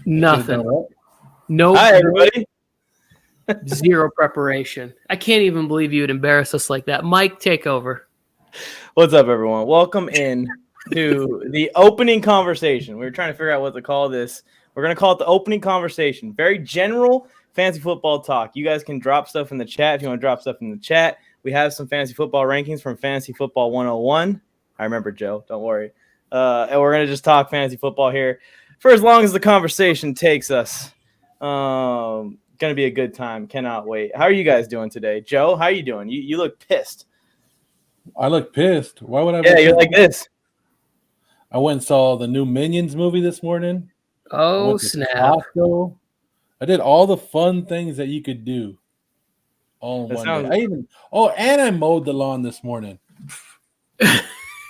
Nothing. No. Hi, everybody. Zero preparation. I can't even believe you would embarrass us like that. Mike, take over. What's up, everyone? Welcome in to the opening conversation. We were trying to figure out what to call this. We're going to call it the opening conversation. Very general fantasy football talk. You guys can drop stuff in the chat if you want to drop stuff in the chat. We have some fantasy football rankings from Fantasy Football 101. I remember, Joe. Don't worry. And we're going to just talk fantasy football here for as long as the conversation takes us. Going to be a good time. Cannot wait. How are you guys doing today? Joe, how are you doing? You look pissed. I look pissed. Why would I? Yeah, you're like this. I went and saw the new Minions movie this morning. Oh, snap. Costco. I did all the fun things that you could do all in one day. And I mowed the lawn this morning.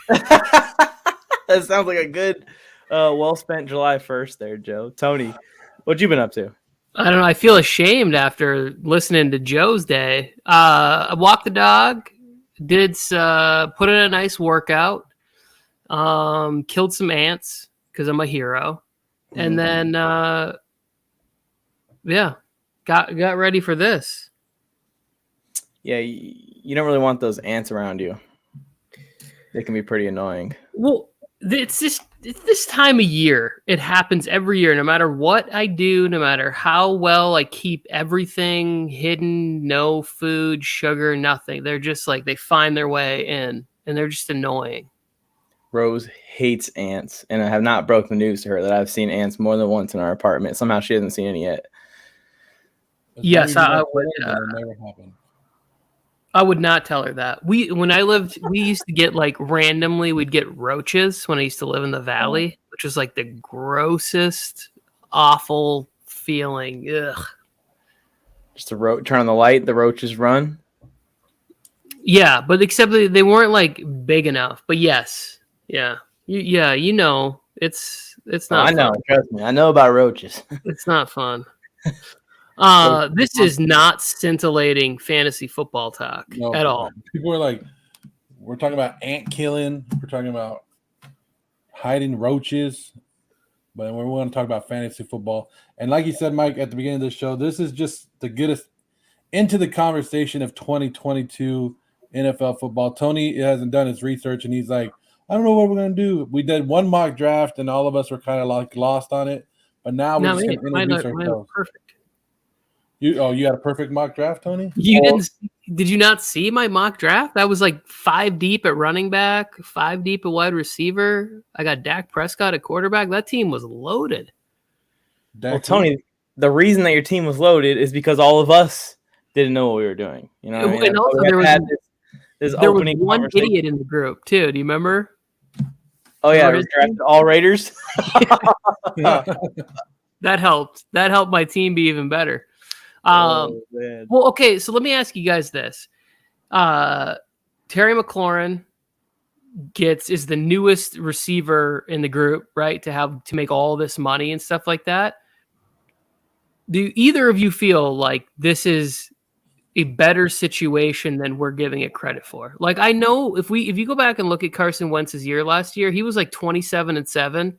That sounds like a good, well-spent July 1st there, Joe. Tony, what you been up to? I don't know. I feel ashamed after listening to Joe's day. I walked the dog, put in a nice workout, killed some ants because I'm a hero, and then got ready for this. Yeah, you don't really want those ants around you. They can be pretty annoying. Well, it's this time of year. It happens every year, no matter what I do, no matter how well I keep everything hidden, no food, sugar, nothing. They're just like, they find their way in, and they're just annoying. Rose hates ants, and I have not broken the news to her that I've seen ants more than once in our apartment. Somehow she hasn't seen any yet. Yes, I would. I would not tell her that. When I lived, we used to get randomly, we'd get roaches when I used to live in the valley, which was like the grossest, awful feeling. Ugh. Just turn on the light, the roaches run. Yeah, but except they weren't big enough. But yes, yeah, it's not. I know, fun. trust me, I know about roaches. It's not fun. This is not scintillating fantasy football talk at all. People are like, we're talking about ant killing. We're talking about hiding roaches. But we want to talk about fantasy football. And like you said, Mike, at the beginning of the show, this is just to get us into the conversation of 2022 NFL football. Tony hasn't done his research, and he's like, I don't know what we're going to do. We did one mock draft, and all of us were kind of lost on it. But now we're just going to introduce ourselves. Perfect. You had a perfect mock draft, Tony? Did you not see my mock draft? I was 5 deep at running back, 5 deep at wide receiver. I got Dak Prescott at quarterback. That team was loaded. Well, Tony, the reason that your team was loaded is because all of us didn't know what we were doing. You know what I mean? And also there was one idiot in the group too. Do you remember? Oh yeah, we drafted all Raiders. That helped. That helped my team be even better. Well, okay, so let me ask you guys this. Terry McLaurin is the newest receiver in the group, right? To make all this money and stuff like that. Do either of you feel like this is a better situation than we're giving it credit for? I know if you go back and look at Carson Wentz's year last year, he was 27-7,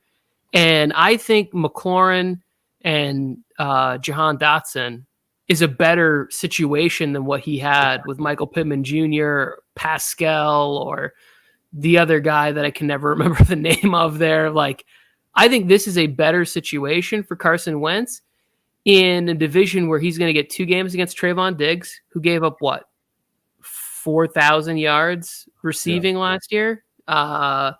and I think McLaurin and Jahan Dotson is a better situation than what he had with Michael Pittman Jr., Pascal, or the other guy that I can never remember the name of there. I think this is a better situation for Carson Wentz in a division where he's going to get 2 games against Trayvon Diggs, who gave up 4,000 yards receiving last year. The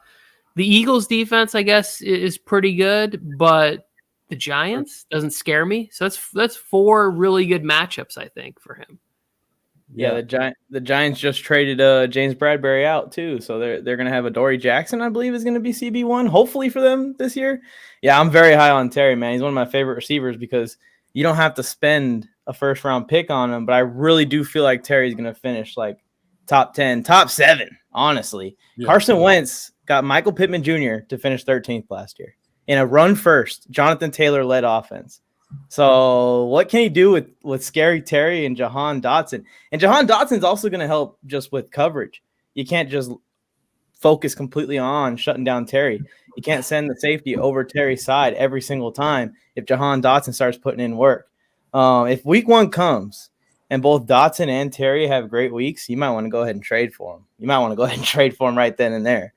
Eagles defense, I guess, is pretty good, but the Giants doesn't scare me. So that's 4 really good matchups, I think, for him. Yeah, the Giants just traded James Bradbury out too, so they're going to have Adoree Jackson, I believe, is going to be CB1, hopefully for them this year. Yeah, I'm very high on Terry, man. He's one of my favorite receivers because you don't have to spend a first-round pick on him, but I really do feel like Terry's going to finish top 10, top 7, honestly. Yeah. Carson Wentz got Michael Pittman Jr. to finish 13th last year in a run-first, Jonathan Taylor-led offense. So what can he do with Scary Terry and Jahan Dotson? And Jahan Dotson's also going to help just with coverage. You can't just focus completely on shutting down Terry. You can't send the safety over Terry's side every single time if Jahan Dotson starts putting in work. If week 1 comes and both Dotson and Terry have great weeks, you might want to go ahead and trade for them. You might want to go ahead and trade for them right then and there.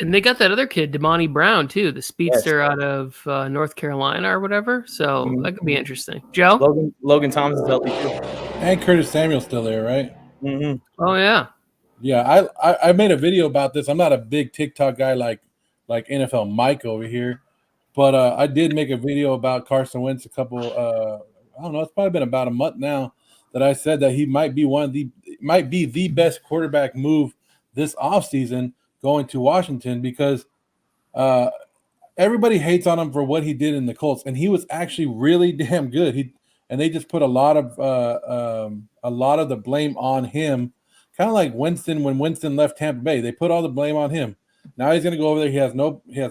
And they got that other kid, Damani Brown, too, the speedster out of North Carolina or whatever. So that could be interesting. Joe? Logan Thomas is healthy, too. And Curtis Samuel's still there, right? Mm-hmm. Oh, yeah. Yeah, I made a video about this. I'm not a big TikTok guy like NFL Mike over here, but I did make a video about Carson Wentz a couple. I don't know. It's probably been about a month now that I said that he might be the best quarterback move this offseason going to Washington because everybody hates on him for what he did in the Colts, and he was actually really damn good. And they just put a lot of the blame on him. Kind of like Winston when Winston left Tampa Bay, they put all the blame on him. Now he's going to go over there. He has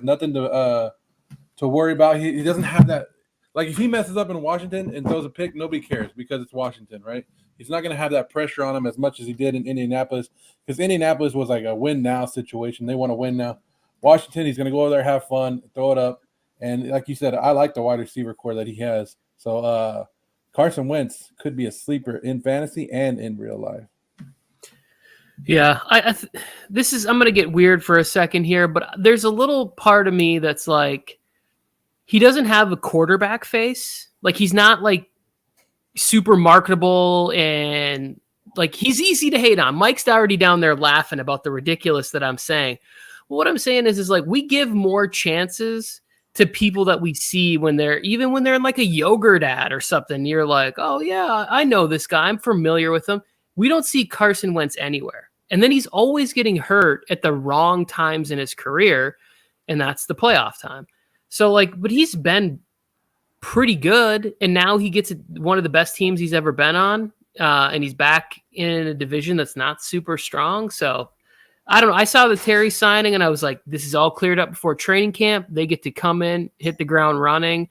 nothing to worry about. He doesn't have that. Like if he messes up in Washington and throws a pick, nobody cares because it's Washington, right? He's not going to have that pressure on him as much as he did in Indianapolis because Indianapolis was like a win now situation. They want to win now. Washington, he's going to go over there, have fun, throw it up, and like you said, I like the wide receiver core that he has. So Carson Wentz could be a sleeper in fantasy and in real life. Yeah, I'm going to get weird for a second here, but there's a little part of me that's like, he doesn't have a quarterback face. Like he's not like super marketable and like he's easy to hate on. Mike's already down there laughing about the ridiculous that I'm saying. Well, what I'm saying is like we give more chances to people that we see when they're in like a yogurt ad or something. You're like, oh yeah, I know this guy. I'm familiar with him. We don't see Carson Wentz anywhere. And then he's always getting hurt at the wrong times in his career, and that's the playoff time. So, like, but he's been pretty good, and now he gets one of the best teams he's ever been on, and he's back in a division that's not super strong. So, I don't know. I saw the Terry signing, and I was like, this is all cleared up before training camp. They get to come in, hit the ground running,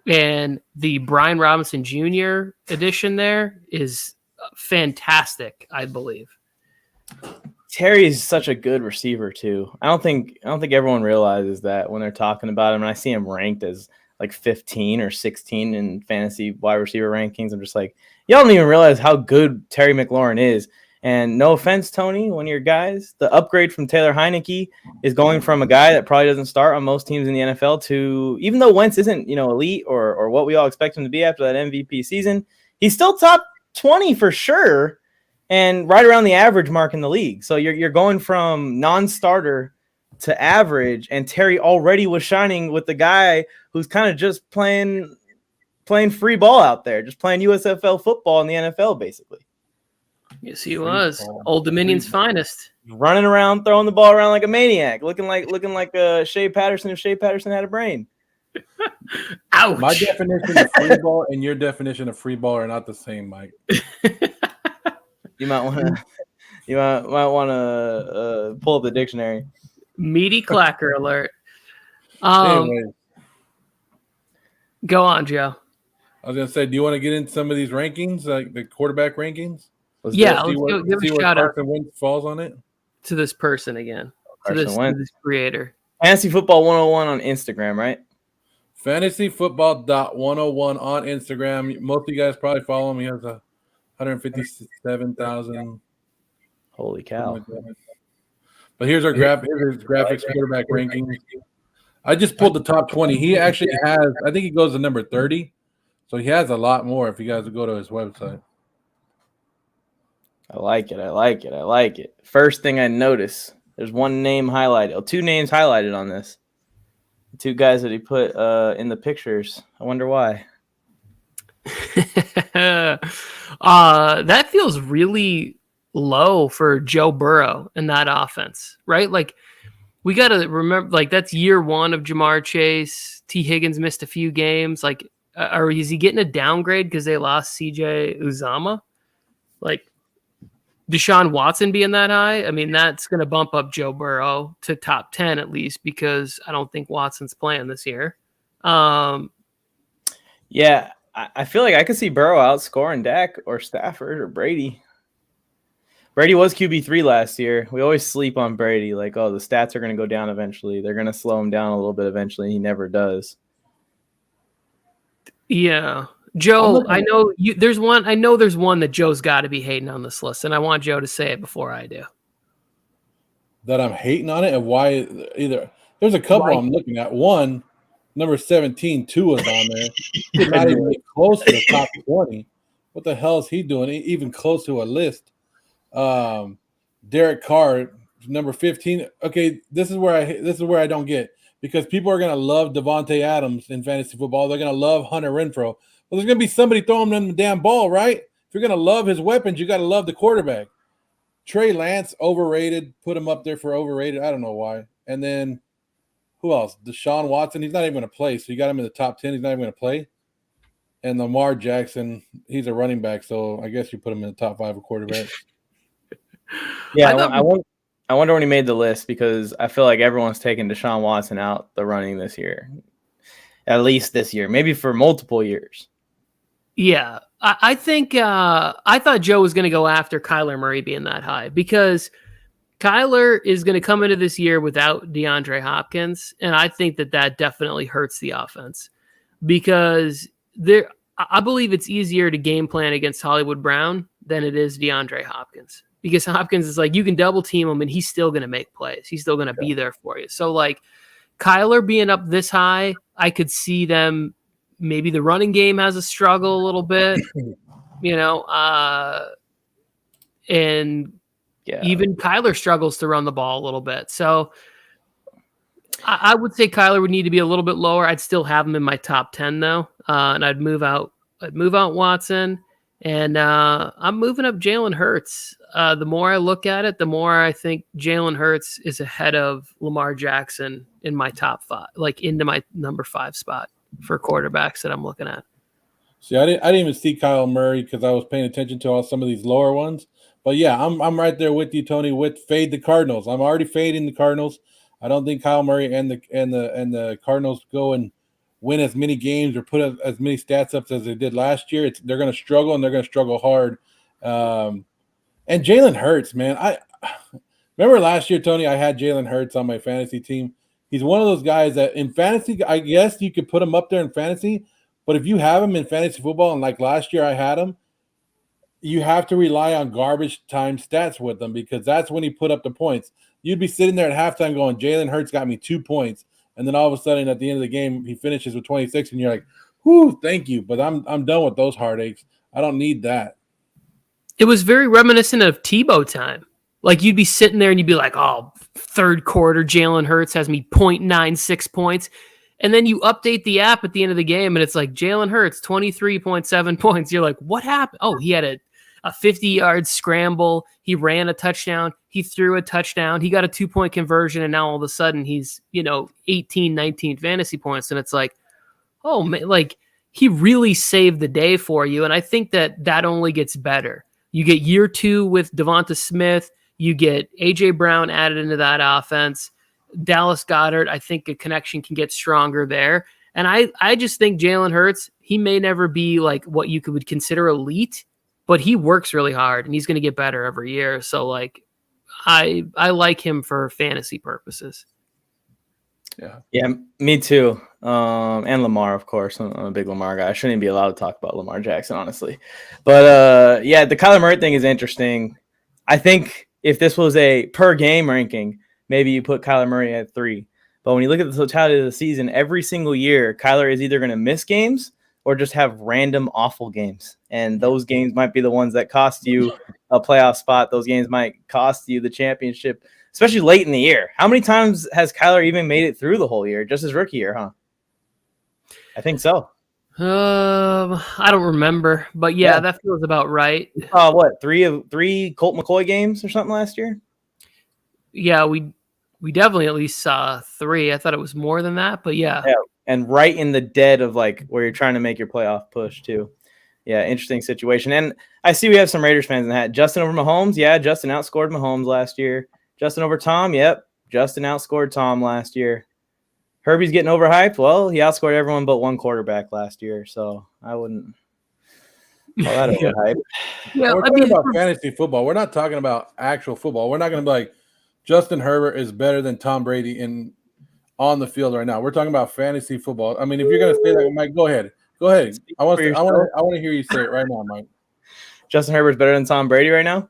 and the Brian Robinson Jr. edition there is fantastic, I believe. Terry is such a good receiver too. I don't think everyone realizes that when they're talking about him. And I see him ranked as like 15 or 16 in fantasy wide receiver rankings. I'm just like, y'all don't even realize how good Terry McLaurin is. And no offense, Tony, one of your guys, the upgrade from Taylor Heinecke is going from a guy that probably doesn't start on most teams in the NFL to, even though Wentz isn't, elite or what we all expect him to be after that MVP season, he's still top 20 for sure. And right around the average mark in the league. So you're going from non-starter to average, and Terry already was shining with the guy who's kind of just playing free ball out there, just playing USFL football in the NFL, basically. Yes, he was. Old Dominion's finest. Running around, throwing the ball around like a maniac, looking like Shea Patterson if Shea Patterson had a brain. Ouch. My definition of free ball and your definition of free ball are not the same, Mike. You might want to pull up the dictionary. Meaty clacker alert. Anyways, go on, Joe. I was gonna say, do you want to get into some of these rankings, like the quarterback rankings? Let's give a shout out. Carson Wentz falls on it to this person again. To this creator. Fantasy Football 101 on Instagram, right? Fantasyfootball.101 on Instagram. Most of you guys probably follow him. He has 157,000. Holy cow! Like but here's our graphics quarterback rankings. I just pulled the top 20. He actually has, I think he goes to number 30. So he has a lot more if you guys would go to his website. I like it. First thing I notice, there's one name highlighted. 2 names highlighted on this. The 2 guys that he put in the pictures. I wonder why. That feels really low for Joe Burrow in that offense, right? Like we got to remember, like that's year 1 of Jamar Chase. T. Higgins missed a few games. Like, or is he getting a downgrade because they lost CJ Uzomah? Like Deshaun Watson being that high? I mean, that's going to bump up Joe Burrow to top 10 at least because I don't think Watson's playing this year. Yeah. I feel like I could see Burrow outscoring Dak or Stafford or Brady. Brady was QB3 last year. We always sleep on Brady. Like, oh, the stats are going to go down eventually. They're going to slow him down a little bit eventually. He never does. Yeah. Joe, I know there's one that Joe's got to be hating on this list, and I want Joe to say it before I do. That I'm hating on it, and why either there's a couple I'm looking at. One, number 17, Tua's on there. He's not even close to the top 20. What the hell is he doing? Even close to a list. Derek Carr, number 15. Okay, this is where I don't get, because people are gonna love Devontae Adams in fantasy football. They're gonna love Hunter Renfrow. Well, there's gonna be somebody throwing them the damn ball, right? If you're gonna love his weapons, you gotta love the quarterback. Trey Lance, overrated. Put him up there for overrated. I don't know why. And then who else? Deshaun Watson. He's not even gonna play, so you got him in the top 10. He's not even gonna play. And Lamar Jackson, he's a running back, so I guess you put him in the top 5 of quarterbacks. Yeah, I wonder when he made the list, because I feel like everyone's taking Deshaun Watson out the running this year. At least this year, maybe for multiple years. Yeah, I think I thought Joe was going to go after Kyler Murray being that high, because Kyler is going to come into this year without DeAndre Hopkins, and I think that definitely hurts the offense, because I believe it's easier to game plan against Hollywood Brown than it is DeAndre Hopkins, because Hopkins is like, you can double team him and he's still going to make plays. He's still going to be there for you. So like Kyler being up this high, I could see them, maybe the running game has a struggle a little bit, and even Kyler struggles to run the ball a little bit. So I would say Kyler would need to be a little bit lower. I'd still have him in my top 10 though. And I'd move out Watson, and I'm moving up Jalen Hurts. The more I look at it, the more I think Jalen Hurts is ahead of Lamar Jackson in my top 5, like into my number 5 spot for quarterbacks that I'm looking at. See, I didn't even see Kyle Murray because I was paying attention to some of these lower ones. But yeah, I'm right there with you, Tony. With fade the Cardinals. I'm already fading the Cardinals. I don't think Kyle Murray and the Cardinals go and win as many games or put as many stats up as they did last year. They're going to struggle, and they're going to struggle hard. And Jalen Hurts, man. I remember last year, Tony, I had Jalen Hurts on my fantasy team. He's one of those guys that in fantasy, I guess you could put him up there in fantasy, but if you have him in fantasy football, and like last year I had him, you have to rely on garbage time stats with him, because that's when he put up the points. You'd be sitting there at halftime going, Jalen Hurts got me 2 points. And then all of a sudden at the end of the game, he finishes with 26, and you're like, whoo, thank you. But I'm done with those heartaches. I don't need that. It was very reminiscent of Tebow time. Like you'd be sitting there and you'd be like, oh, third quarter, Jalen Hurts has me 0.96 points. And then you update the app at the end of the game and it's like Jalen Hurts, 23.7 points. You're like, what happened? Oh, he had a 50-yard scramble. He ran a touchdown. He threw a touchdown. He got a 2-point conversion. And now all of a sudden he's, 18, 19 fantasy points. And it's like, oh man, like he really saved the day for you. And I think that only gets better. You get year 2 with Devonta Smith. You get A.J. Brown added into that offense. Dallas Goedert, I think a connection can get stronger there. And I just think Jalen Hurts, he may never be like what you would consider elite, but he works really hard and he's going to get better every year. So like, I like him for fantasy purposes. Yeah, me too. And Lamar, of course. I'm a big Lamar guy. I shouldn't even be allowed to talk about Lamar Jackson, honestly. But yeah, the Kyler Murray thing is interesting. I think if this was a per game ranking, maybe you put Kyler Murray at 3. But when you look at the totality of the season, every single year, Kyler is either going to miss games or just have random awful games. And those games might be the ones that cost you a playoff spot. Those games might cost you the championship, especially late in the year. How many times has Kyler even made it through the whole year, just his rookie year, huh? I think so. I don't remember, but yeah, that feels about right. What, three Colt McCoy games or something last year? Yeah, we definitely at least saw 3. I thought it was more than that, but yeah. And right in the dead of like where you're trying to make your playoff push too. Yeah, interesting situation. And I see we have some Raiders fans in the hat. Justin over Mahomes. Yeah, Justin outscored Mahomes last year. Justin over Tom. Yep, Justin outscored Tom last year. Herbie's getting overhyped. Well, he outscored everyone but one quarterback last year, so I wouldn't. We're talking about fantasy football. We're not talking about actual football. We're not going to be like Justin Herbert is better than Tom Brady on the field right now. We're talking about fantasy football. I mean, if you're going to say that, Mike, go ahead. I want to hear you say it right now, Mike. Justin Herbert's better than Tom Brady right now?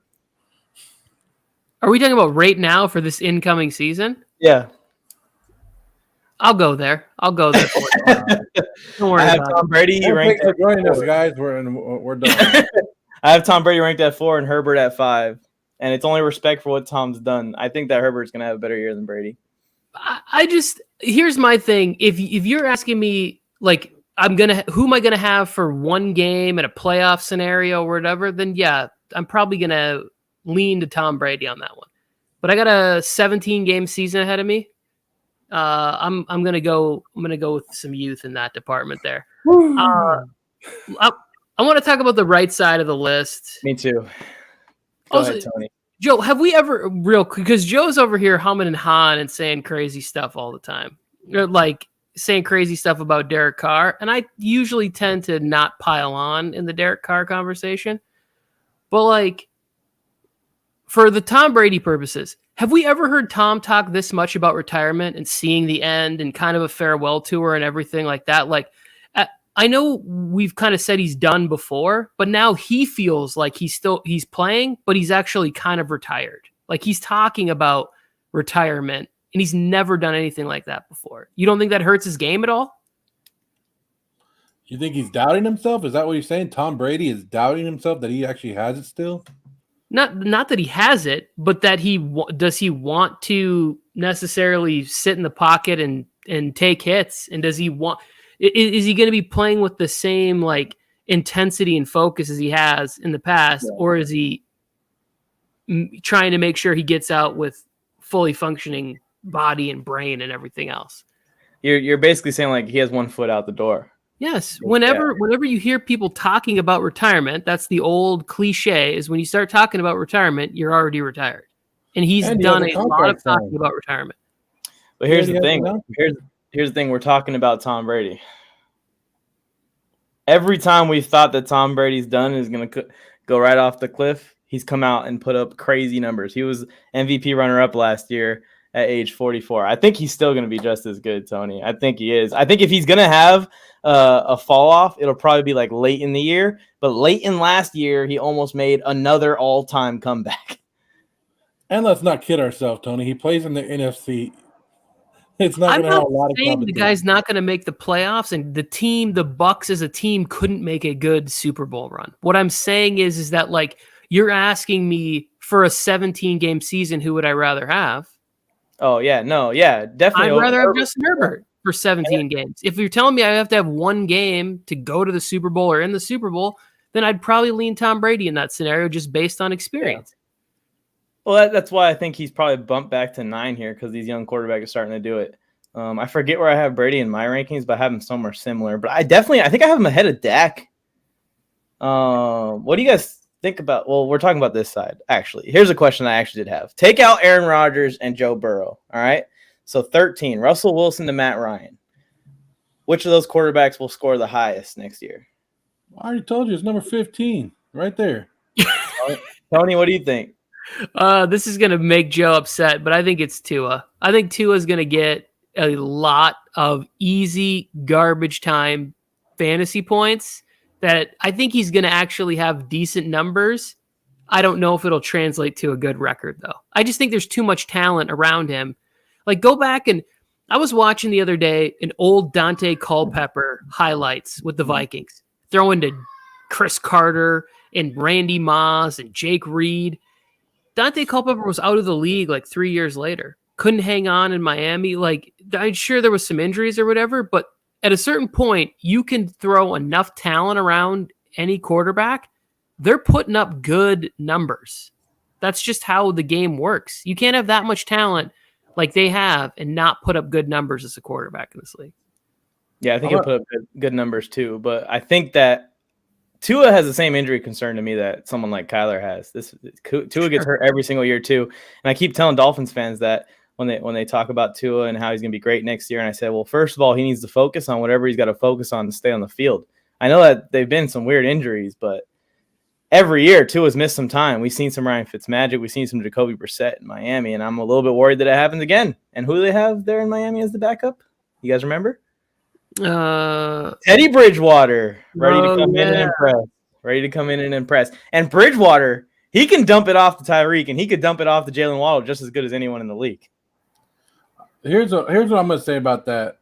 Are we talking about right now for this incoming season? Yeah. I'll go there. For you. Don't worry. I have Tom Brady ranked at 4. Us, guys. We're done. I have Tom Brady ranked at 4 and Herbert at 5. And it's only respect for what Tom's done. I think that Herbert's going to have a better year than Brady. Here's my thing. If you're asking me, like, who am I going to have for one game in a playoff scenario or whatever, then yeah, I'm probably going to lean to Tom Brady on that one. But I got a 17-game season ahead of me. I'm gonna go with some youth in that department there. I want to talk about the right side of the list. Me too. Go ahead, Tony. Joe, have we ever because Joe's over here humming and hawing and saying crazy stuff all the time, like saying crazy stuff about Derek Carr, and I usually tend to not pile on in the Derek Carr conversation, but like for the Tom Brady purposes. Have we ever heard Tom talk this much about retirement and seeing the end and kind of a farewell tour and everything like that? Like, I know we've kind of said he's done before, but now he feels like he's playing, but he's actually kind of retired. Like he's talking about retirement and he's never done anything like that before. You don't think that hurts his game at all? You think he's doubting himself? Is that what you're saying? Tom Brady is doubting himself that he actually has it still? Not that he has it, but that does he want to necessarily sit in the pocket and take hits? And does he want? Is he going to be playing with the same like intensity and focus as he has in the past, or is he trying to make sure he gets out with fully functioning body and brain and everything else? You're basically saying like he has one foot out the door. Yes. Whenever you hear people talking about retirement, that's the old cliche is when you start talking about retirement, you're already retired. And he's done a lot of talking about retirement. But here's the thing. Here's the thing. We're talking about Tom Brady. Every time we thought that Tom Brady's done is going to go right off the cliff, he's come out and put up crazy numbers. He was MVP runner-up last year at age 44. I think he's still going to be just as good, Tony. I think he is. I think if he's going to have a fall off, it'll probably be like late in the year. But late in last year, he almost made another all-time comeback. And let's not kid ourselves, Tony. He plays in the NFC. It's not going to have a lot of competition. The guy's not going to make the playoffs, and the Bucks as a team couldn't make a good Super Bowl run. What I'm saying is that like you're asking me for a 17-game season, who would I rather have? Oh, yeah. No, yeah, definitely. I'd rather have Justin Herbert for 17 games. If you're telling me I have to have one game to go to the Super Bowl or in the Super Bowl, then I'd probably lean Tom Brady in that scenario just based on experience. Yeah. Well, that's why I think he's probably bumped back to 9 here because these young quarterbacks are starting to do it. I forget where I have Brady in my rankings, but I have him somewhere similar. But I think I have him ahead of Dak. What do you guys think about? Well, we're talking about this side, actually. Here's a question I actually did have. Take out Aaron Rodgers and Joe Burrow, all right? So 13, Russell Wilson to Matt Ryan. Which of those quarterbacks will score the highest next year? I already told you. It's number 15 right there. Tony, what do you think? This is going to make Joe upset, but I think it's Tua. I think Tua's going to get a lot of easy garbage time fantasy points that I think he's going to actually have decent numbers. I don't know if it'll translate to a good record, though. I just think there's too much talent around him. Like, go back and I was watching the other day an old Dante Culpepper highlights with the Vikings, throwing to Chris Carter and Randy Moss and Jake Reed. Dante Culpepper was out of the league like 3 years later. Couldn't hang on in Miami. Like, I'm sure there was some injuries or whatever, but at a certain point, you can throw enough talent around any quarterback. They're putting up good numbers. That's just how the game works. You can't have that much talent like they have and not put up good numbers as a quarterback in this league. Yeah, I think he'll put up good numbers too. But I think that Tua has the same injury concern to me that someone like Kyler has. Tua gets hurt every single year too. And I keep telling Dolphins fans that when they talk about Tua and how he's going to be great next year. And I said, well, first of all, he needs to focus on whatever he's got to focus on to stay on the field. I know that they've been some weird injuries, but every year Tua's missed some time. We've seen some Ryan Fitzmagic. We've seen some Jacoby Brissett in Miami, and I'm a little bit worried that it happens again. And who do they have there in Miami as the backup? You guys remember? Teddy Bridgewater, ready to come in and impress. Ready to come in and impress. And Bridgewater, he can dump it off to Tyreek, and he could dump it off to Jalen Waddle just as good as anyone in the league. Here's what I'm going to say about that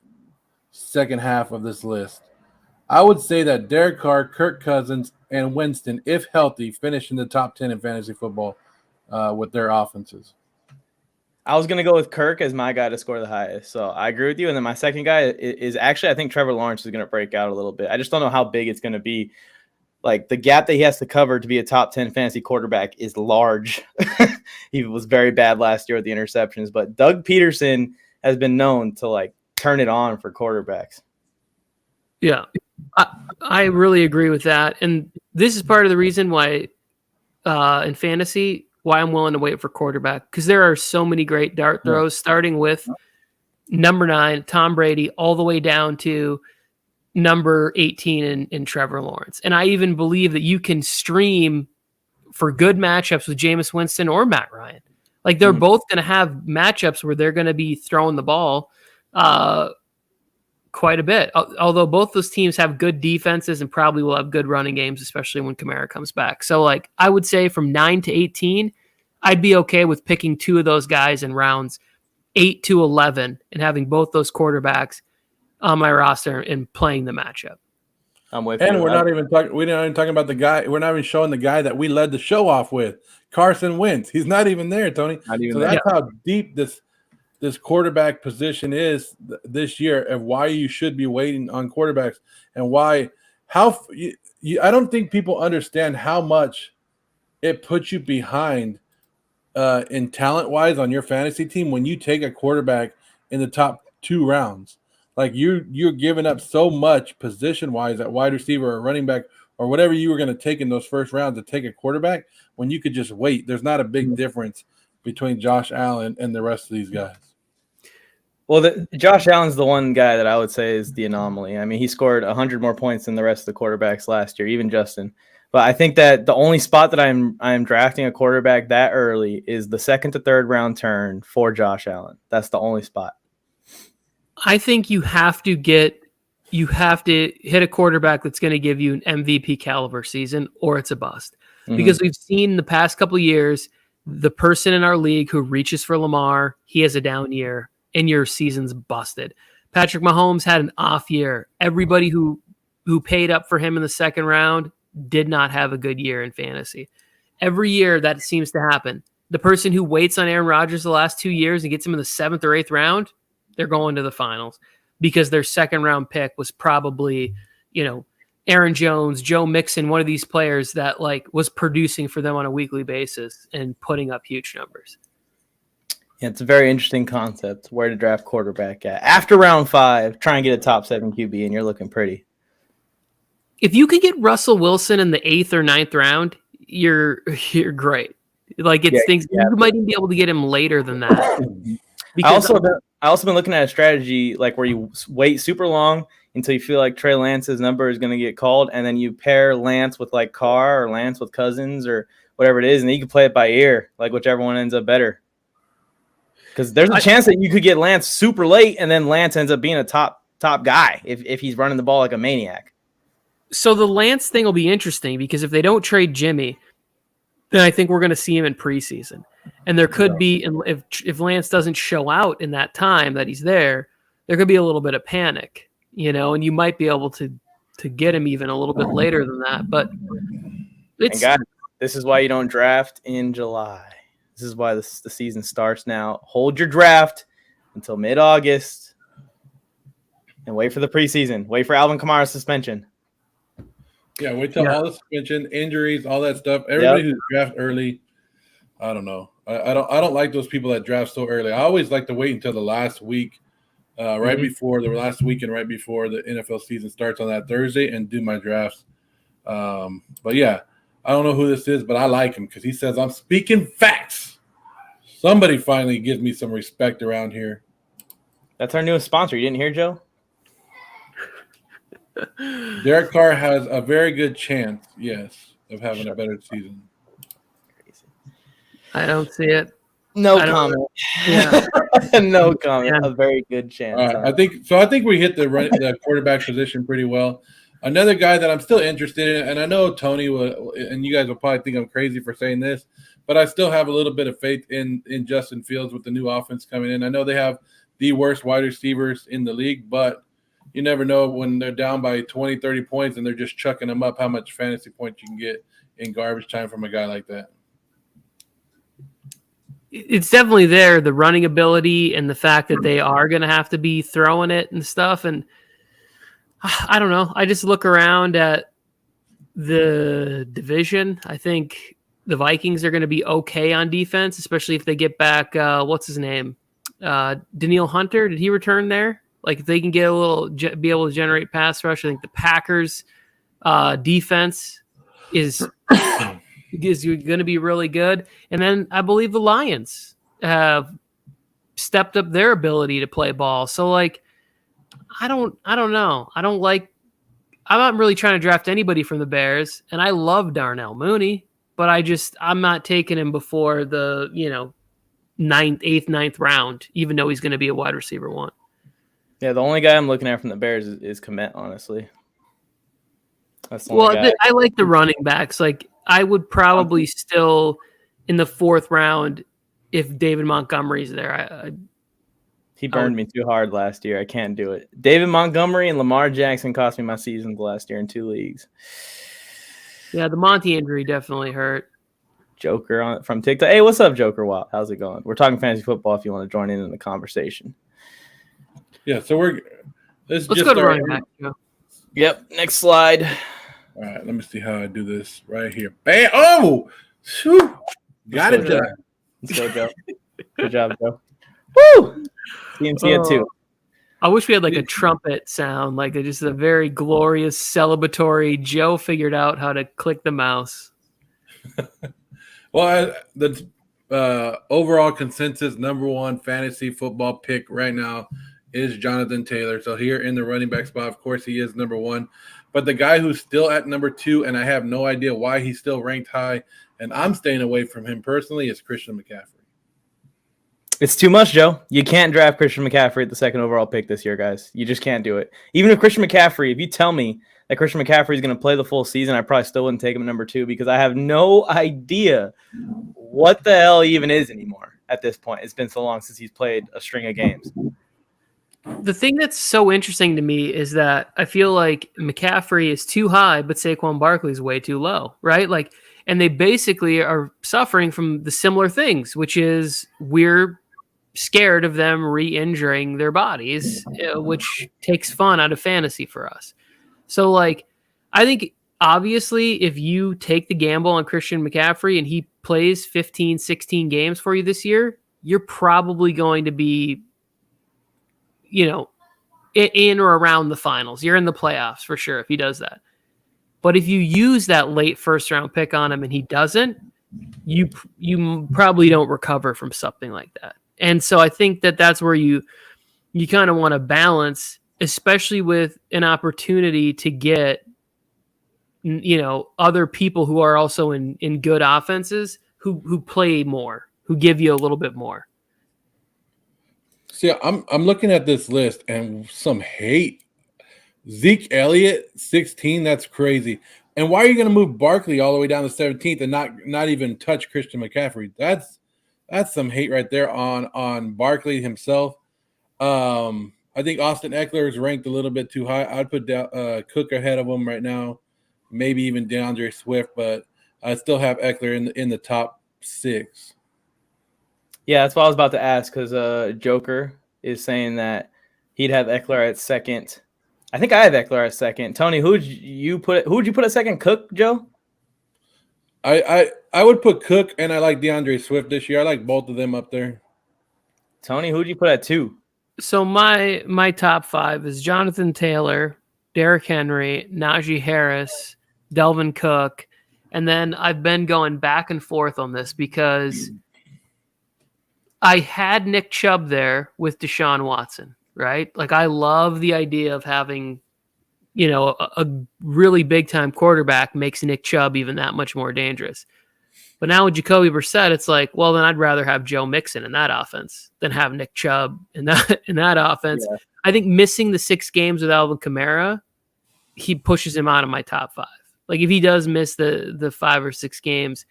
second half of this list. I would say that Derek Carr, Kirk Cousins, and Winston, if healthy, finish in the top 10 in fantasy football with their offenses. I was going to go with Kirk as my guy to score the highest. So I agree with you. And then my second guy is actually, I think Trevor Lawrence is going to break out a little bit. I just don't know how big it's going to be. Like, the gap that he has to cover to be a top 10 fantasy quarterback is large. He was very bad last year with the interceptions, but Doug Peterson has been known to, like, turn it on for quarterbacks. Yeah, I really agree with that. And this is part of the reason why in fantasy, why I'm willing to wait for quarterback, because there are so many great dart throws, starting with number 9, Tom Brady, all the way down to number 18 in Trevor Lawrence. And I even believe that you can stream for good matchups with Jameis Winston or Matt Ryan. Like, they're both going to have matchups where they're going to be throwing the ball quite a bit. Although both those teams have good defenses and probably will have good running games, especially when Kamara comes back. So, like, I would say from 9 to 18, I'd be okay with picking 2 of those guys in rounds 8 to 11 and having both those quarterbacks on my roster and playing the matchup. I'm with and you. We're not even talking about the guy. We're not even showing the guy that we led the show off with, Carson Wentz. He's not even there, Tony. That's how deep this quarterback position is this year, and why you should be waiting on quarterbacks, and why I don't think people understand how much it puts you behind in talent-wise on your fantasy team when you take a quarterback in the top 2 rounds. Like, you're giving up so much position-wise at wide receiver or running back or whatever you were going to take in those first rounds to take a quarterback when you could just wait. There's not a big difference between Josh Allen and the rest of these guys. Well, Josh Allen's the one guy that I would say is the anomaly. I mean, he scored 100 more points than the rest of the quarterbacks last year, even Justin. But I think that the only spot that I'm drafting a quarterback that early is the 2nd to 3rd round turn for Josh Allen. That's the only spot. I think you have to hit a quarterback that's going to give you an MVP caliber season, or it's a bust. Because we've seen the past couple of years, the person in our league who reaches for Lamar, he has a down year, and your season's busted. Patrick Mahomes had an off year. Everybody who paid up for him in the 2nd round did not have a good year in fantasy. Every year that seems to happen. The person who waits on Aaron Rodgers the last 2 years and gets him in the 7th or 8th round, they're going to the finals because their 2nd round pick was probably, Aaron Jones, Joe Mixon, one of these players that was producing for them on a weekly basis and putting up huge numbers. Yeah, it's a very interesting concept, where to draft quarterback at. After round 5, try and get a top 7 QB, and you're looking pretty. If you could get Russell Wilson in the 8th or 9th round, you're great. You might even be able to get him later than that. I also been looking at a strategy where you wait super long until you feel like Trey Lance's number is going to get called, and then you pair Lance with Carr or Lance with Cousins or whatever it is, and then you can play it by ear, whichever one ends up better. Because there's a chance that you could get Lance super late, and then Lance ends up being a top guy if he's running the ball like a maniac. So the Lance thing will be interesting, because if they don't trade Jimmy, then I think we're going to see him in preseason. And there could be, if Lance doesn't show out in that time that he's there could be a little bit of panic, and you might be able to get him even a little bit later than that. But this is why you don't draft in July. This is why the season starts now. Hold your draft until mid-August and wait for the preseason. Wait for Alvin Kamara's suspension. Yeah, wait till all the suspension, injuries, all that stuff. Everybody who's drafted early, I don't know. I don't like those people that draft so early. I always like to wait until the last week, before the last weekend, right before the NFL season starts on that Thursday, and do my drafts. But yeah, I don't know who this is, but I like him because he says I'm speaking facts. Somebody finally gives me some respect around here. That's our newest sponsor. You didn't hear, Joe? Derek Carr has a very good chance, yes. of having a better season. I don't see it. No comment. Yeah. No comment. Yeah. A very good chance. All right. I think we hit the quarterback position pretty well. Another guy that I'm still interested in, and I know Tony will, and you guys will probably think I'm crazy for saying this, but I still have a little bit of faith in Justin Fields with the new offense coming in. I know they have the worst wide receivers in the league, but you never know when they're down by 20, 30 points and they're just chucking them up, how much fantasy points you can get in garbage time from a guy like that. It's definitely there, the running ability and the fact that they are going to have to be throwing it and stuff. And I don't know. I just look around at the division. I think the Vikings are going to be okay on defense, especially if they get back, what's his name? Daniil Hunter. Did he return there? Like, if they can get be able to generate pass rush, I think the Packers defense is going to be really good. And then I believe the Lions have stepped up their ability to play ball. So, like, I don't know. I'm not really trying to draft anybody from the Bears, and I love Darnell Mooney, but I'm not taking him before the, 8th, 9th round, even though he's going to be a wide receiver 1. Yeah, the only guy I'm looking at from the Bears is Komet, honestly. That's the only guy. I like the running backs. Like, I would probably still, in the 4th round, if David Montgomery's there. He burned me too hard last year. I can't do it. David Montgomery and Lamar Jackson cost me my seasons last year in 2 leagues. Yeah, the Monty injury definitely hurt. Joker from TikTok. Hey, what's up, Joker? Wow, how's it going? We're talking fantasy football if you want to join in the conversation. Yeah, so let's go to running back. Yep, next slide. All right, let me see how I do this right here. Bam! Oh, whew. Got it done. Let's go, Joe. Good job, Joe. Woo! CMC at 2. I wish we had like a trumpet sound, like just a very glorious celebratory. Joe figured out how to click the mouse. Well, the overall consensus number 1 fantasy football pick right now is Jonathan Taylor. So here in the running back spot, of course, he is number 1. But the guy who's still at number 2, and I have no idea why he's still ranked high, and I'm staying away from him personally, is Christian McCaffrey. It's too much, Joe. You can't draft Christian McCaffrey at the 2nd overall pick this year, guys. You just can't do it. Even if Christian McCaffrey, if you tell me that Christian McCaffrey is going to play the full season, I probably still wouldn't take him at number 2 because I have no idea what the hell he even is anymore at this point. It's been so long since he's played a string of games. The thing that's so interesting to me is that I feel like McCaffrey is too high, but Saquon Barkley is way too low, right? Like, and they basically are suffering from the similar things, which is we're scared of them re-injuring their bodies, which takes fun out of fantasy for us. So, like, I think obviously if you take the gamble on Christian McCaffrey and he plays 15, 16 games for you this year, you're probably going to be, in or around the finals. You're in the playoffs for sure if he does that. But if you use that late 1st round pick on him and he doesn't, you probably don't recover from something like that. And so I think that's where you kind of want to balance, especially with an opportunity to get, other people who are also in good offenses who play more, who give you a little bit more. See, I'm looking at this list and some hate. Zeke Elliott, 16, that's crazy. And why are you going to move Barkley all the way down to 17th and not even touch Christian McCaffrey? That's some hate right there on Barkley himself. I think Austin Eckler is ranked a little bit too high. I'd put Cook ahead of him right now, maybe even DeAndre Swift, but I still have Eckler in the top 6. Yeah, that's what I was about to ask because Joker is saying that he'd have Eckler at 2nd. I think I have Eckler at 2nd. Tony, who'd you put at 2nd? Cook, Joe? I would put Cook, and I like DeAndre Swift this year. I like both of them up there. Tony, who'd you put at 2? So my top 5 is Jonathan Taylor, Derrick Henry, Najee Harris, Delvin Cook, and then I've been going back and forth on this because I had Nick Chubb there with Deshaun Watson, right? Like, I love the idea of having a really big time quarterback makes Nick Chubb even that much more dangerous. But now with Jacoby Brissett, it's like, well, then I'd rather have Joe Mixon in that offense than have Nick Chubb in that offense. Yeah. I think missing the 6 games with Alvin Kamara, he pushes him out of my top 5. Like if he does miss the 5 or 6 games,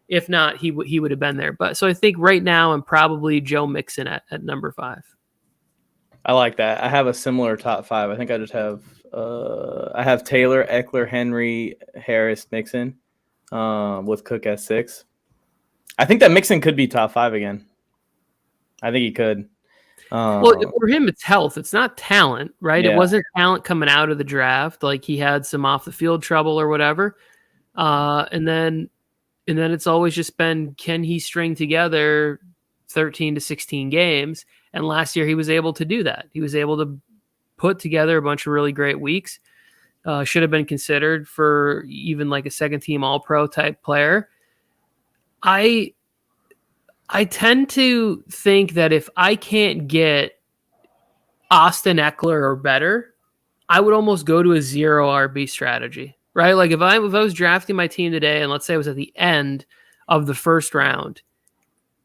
if not, he would have been there. But so I think right now I'm probably Joe Mixon at number 5. I like that. I have a similar top 5. I think I just have I have Taylor, Eckler, Henry, Harris, Mixon, with Cook at 6. I think that Mixon could be top 5 again. I think he could. Well, for him, it's health. It's not talent, right? Yeah. It wasn't talent coming out of the draft. Like he had some off the field trouble or whatever. And then it's always just been, can he string together 13 to 16 games? And last year he was able to do that. He was able to put together a bunch of really great weeks. Should have been considered for even like a second team all-pro type player. I tend to think that if I can't get Austin Eckler or better, I would almost go to a 0 RB strategy, right? Like if I was drafting my team today, and let's say it was at the end of the first round,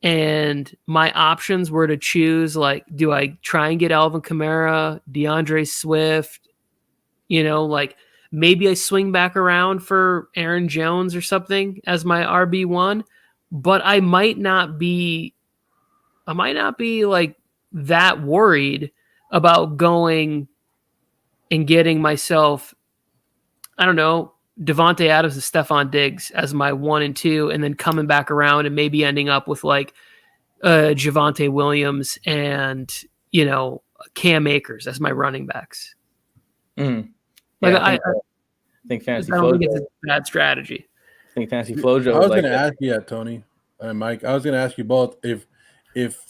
and my options were to choose, like, do I try and get Alvin Kamara, DeAndre Swift, like maybe I swing back around for Aaron Jones or something as my RB1. But I might not be like that worried about going and getting myself, I don't know, Devontae Adams and Stephon Diggs as my 1 and 2, and then coming back around and maybe ending up with like Javonte Williams and Cam Akers as my running backs. Mm. Yeah, I think Fantasy Flojo. I don't think it's a bad strategy. I think Fantasy Flojo. I was going to ask you that, Tony and Mike. I was going to ask you both if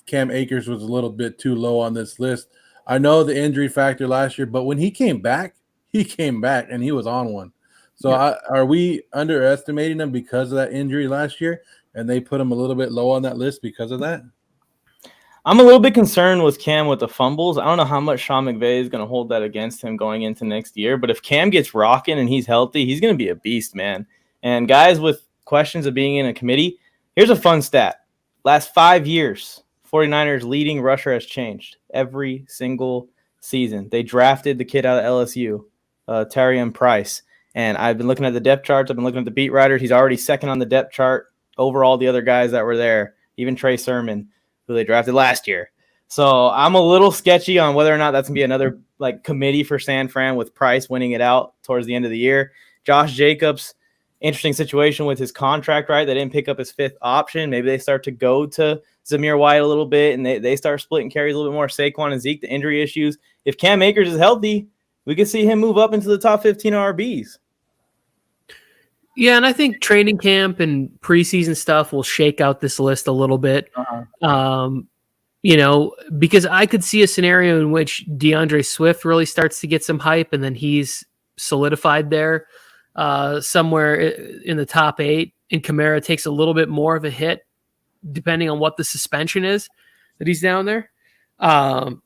Cam Akers was a little bit too low on this list. I know the injury factor last year, but when he came back and he was on one. So are we underestimating him because of that injury last year, and they put him a little bit low on that list because of that? I'm a little bit concerned with Cam with the fumbles. I don't know how much Sean McVay is going to hold that against him going into next year, but if Cam gets rocking and he's healthy, he's going to be a beast, man. And guys with questions of being in a committee, here's a fun stat. Last 5 years, 49ers leading rusher has changed every single season. They drafted the kid out of LSU, Tarian Price. And I've been looking at the depth charts. I've been looking at the beat writers. He's already second on the depth chart over all the other guys that were there, even Trey Sermon, who they drafted last year. So I'm a little sketchy on whether or not that's going to be another like committee for San Fran with Price winning it out towards the end of the year. Josh Jacobs, interesting situation with his contract, right? They didn't pick up his 5th option. Maybe they start to go to Zamir White a little bit, and they start splitting carries a little bit more. Saquon and Zeke, the injury issues. If Cam Akers is healthy, we could see him move up into the top 15 RBs. Yeah, and I think training camp and preseason stuff will shake out this list a little bit. Because I could see a scenario in which DeAndre Swift really starts to get some hype, and then he's solidified there somewhere in the top 8, and Kamara takes a little bit more of a hit depending on what the suspension is that he's down there. Let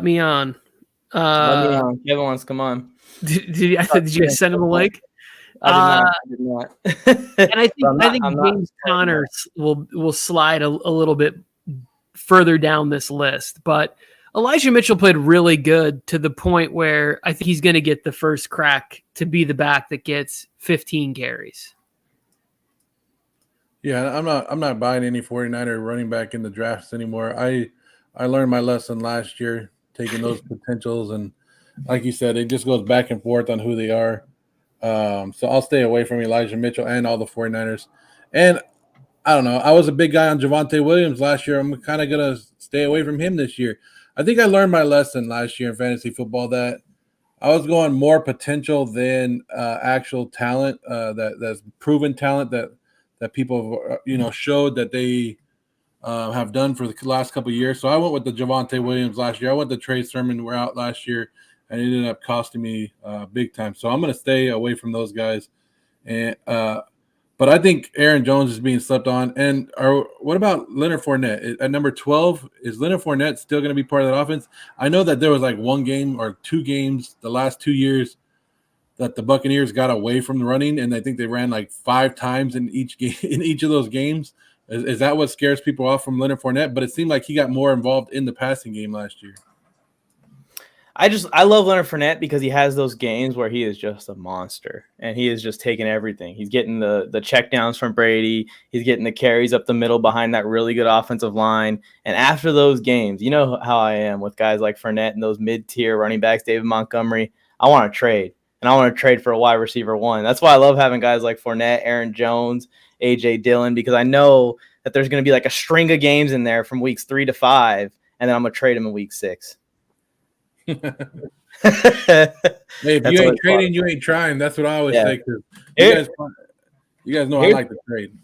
me on. Kevin wants to come on. Did you send him a link? I did not. And I think James Conner will slide a little bit further down this list, but Elijah Mitchell played really good to the point where I think he's going to get the first crack to be the back that gets 15 carries. Yeah, I'm not buying any 49er running back in the drafts anymore. I learned my lesson last year, taking those potentials, and like you said, it just goes back and forth on who they are. So I'll stay away from Elijah Mitchell and all the 49ers. And I don't know. I was a big guy on Javonte Williams last year. I'm kind of going to stay away from him this year. I think I learned my lesson last year in fantasy football that I was going more potential than actual talent, that's proven talent that people showed that they have done for the last couple of years. So I went with the Javonte Williams last year. I went the Trey Sermon were out last year, and it ended up costing me big time. So I'm going to stay away from those guys. And But I think Aaron Jones is being slept on. And what about Leonard Fournette? At number 12, is Leonard Fournette still going to be part of that offense? I know that there was like one game or 2 games the last 2 years that the Buccaneers got away from the running, and I think they ran like 5 times in each game, in each of those games. Is that what scares people off from Leonard Fournette? But it seemed like he got more involved in the passing game last year. I love Leonard Fournette because he has those games where he is just a monster and he is just taking everything. He's getting the checkdowns from Brady. He's getting the carries up the middle behind that really good offensive line. And after those games, you know how I am with guys like Fournette and those mid-tier running backs, David Montgomery. I want to trade, and I want to trade for a wide receiver 1. That's why I love having guys like Fournette, Aaron Jones, A.J. Dillon, because I know that there's going to be like a string of games in there from weeks 3 to 5, and then I'm going to trade him in week 6. Hey, if you ain't trading, you ain't trying. That's what I always say. You guys know I like to trade.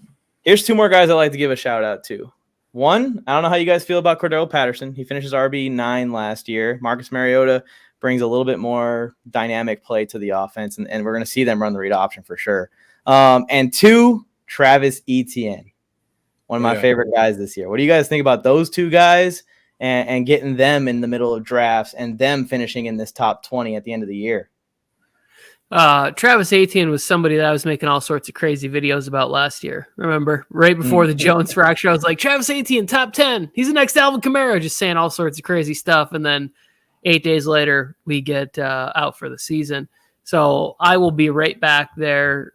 Here's 2 more guys I'd like to give a shout out to. One, I don't know how you guys feel about Cordell Patterson. He finishes RB9 last year. Marcus Mariota brings a little bit more dynamic play to the offense, and we're going to see them run the read option for sure. And 2, Travis Etienne, one of my favorite guys this year. What do you guys think about those 2 guys? And getting them in the middle of drafts and them finishing in this top 20 at the end of the year. Travis Etienne was somebody that I was making all sorts of crazy videos about last year. Remember, right before the Jones fracture, I was like, Travis Etienne, top 10. He's the next Alvin Kamara, just saying all sorts of crazy stuff. And then 8 days later, we get out for the season. So I will be right back there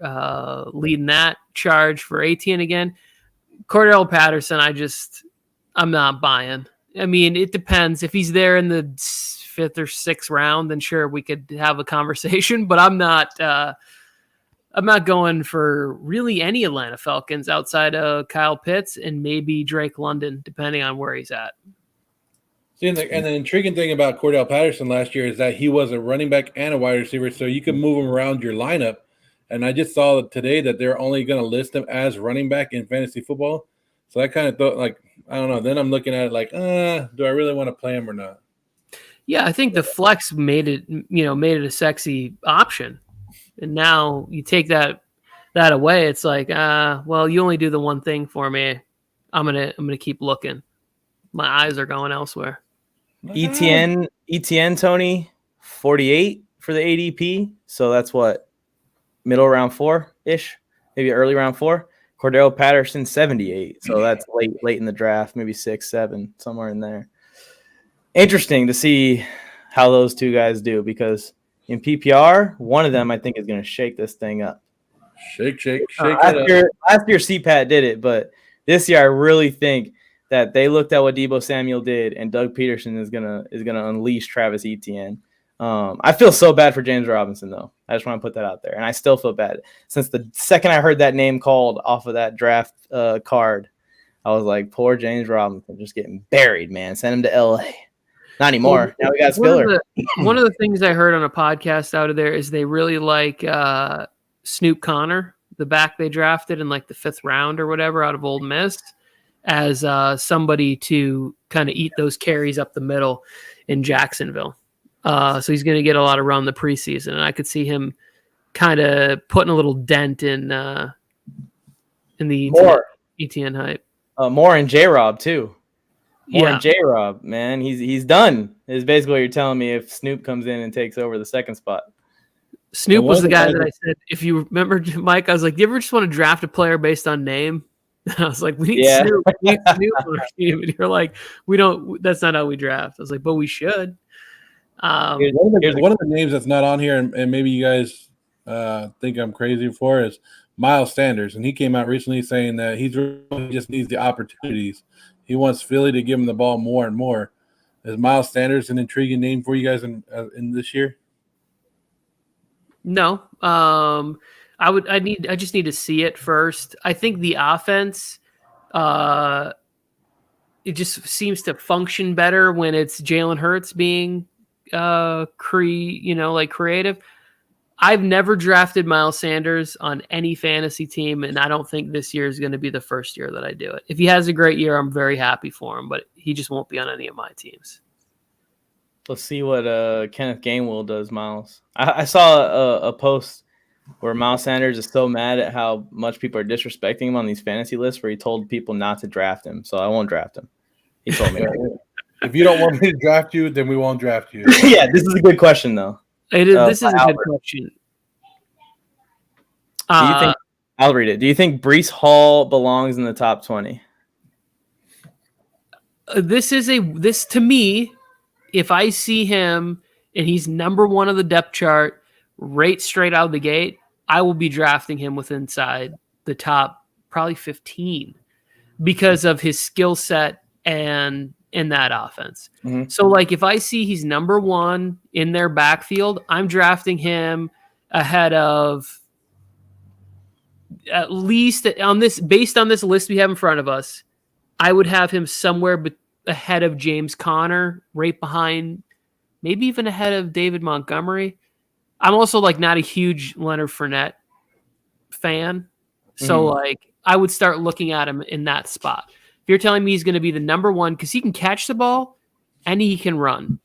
leading that charge for Etienne again. Cordell Patterson, I'm not buying. I mean, it depends. If he's there in the 5th or 6th round, then sure, we could have a conversation. But I'm not going for really any Atlanta Falcons outside of Kyle Pitts and maybe Drake London, depending on where he's at. See, and the intriguing thing about Cordell Patterson last year is that he was a running back and a wide receiver, so you could move him around your lineup. And I just saw today that they're only going to list him as running back in fantasy football. So I kind of thought, like, I don't know. Then I'm looking at it like, do I really want to play him or not? Yeah, I think the flex made it a sexy option. And now you take that away. It's like, well, you only do the one thing for me. I'm gonna keep looking. My eyes are going elsewhere. Etienne, Tony, 48 for the ADP. So that's what, middle round 4-ish, maybe early round 4. Cordell Patterson, 78. So that's late in the draft, maybe 6, 7, somewhere in there. Interesting to see how those 2 guys do, because in PPR, one of them I think is going to shake this thing up. Shake. Last year CPAT did it, but this year I really think that they looked at what Deebo Samuel did, and Doug Peterson is gonna unleash Travis Etienne. I feel so bad for James Robinson, though. I just want to put that out there. And I still feel bad. Since the second I heard that name called off of that draft card, I was like, poor James Robinson just getting buried, man. Send him to L.A. Not anymore. Now we got Spiller. One of the things I heard on a podcast out of there is they really like Snoop Connor, the back they drafted in like the 5th round or whatever out of Ole Miss, as somebody to kind of eat those carries up the middle in Jacksonville. So he's going to get a lot of run the preseason, and I could see him kind of putting a little dent in the ETN hype. More in J-Rob too. More in J-Rob, man. He's done. Is basically what you're telling me if Snoop comes in and takes over the 2nd spot. Snoop was the guy that I said, if you remember, Mike, I was like, do you ever just want to draft a player based on name? And I was like, we need Snoop. We need Snoop on our team. And you're like, we don't. That's not how we draft. I was like, but we should. One of the names that's not on here, and maybe you guys think I'm crazy for, is Miles Sanders. And he came out recently saying that he just needs the opportunities. He wants Philly to give him the ball more and more. Is Miles Sanders an intriguing name for you guys in this year? No. I just need to see it first. I think the offense, it just seems to function better when it's Jalen Hurts being creative. I've never drafted Miles Sanders on any fantasy team, and I don't think this year is going to be the first year that I do it. If he has a great year, I'm very happy for him, but he just won't be on any of my teams. Let's see what Kenneth Gainwell does, Miles. I saw a post where Miles Sanders is so mad at how much people are disrespecting him on these fantasy lists where he told people not to draft him. So I won't draft him. He told me. If you don't want me to draft you, then we won't draft you. Yeah, this is a good question, though. This is a good question. Do you think, I'll read it. Do you think Breece Hall belongs in the top 20? This to me, if I see him and he's number one on the depth chart, right straight out of the gate, I will be drafting him with inside the top probably 15 because of his skill set and in that offense. Mm-hmm. So like if I see he's number one in their backfield, I'm drafting him ahead of at least on this, based on this list we have in front of us, I would have him somewhere ahead of James Conner, right behind, maybe even ahead of David Montgomery. I'm also like not a huge Leonard Fournette fan. So like I would start looking at him in that spot. If you're telling me he's going to be the number one, because he can catch the ball and he can run.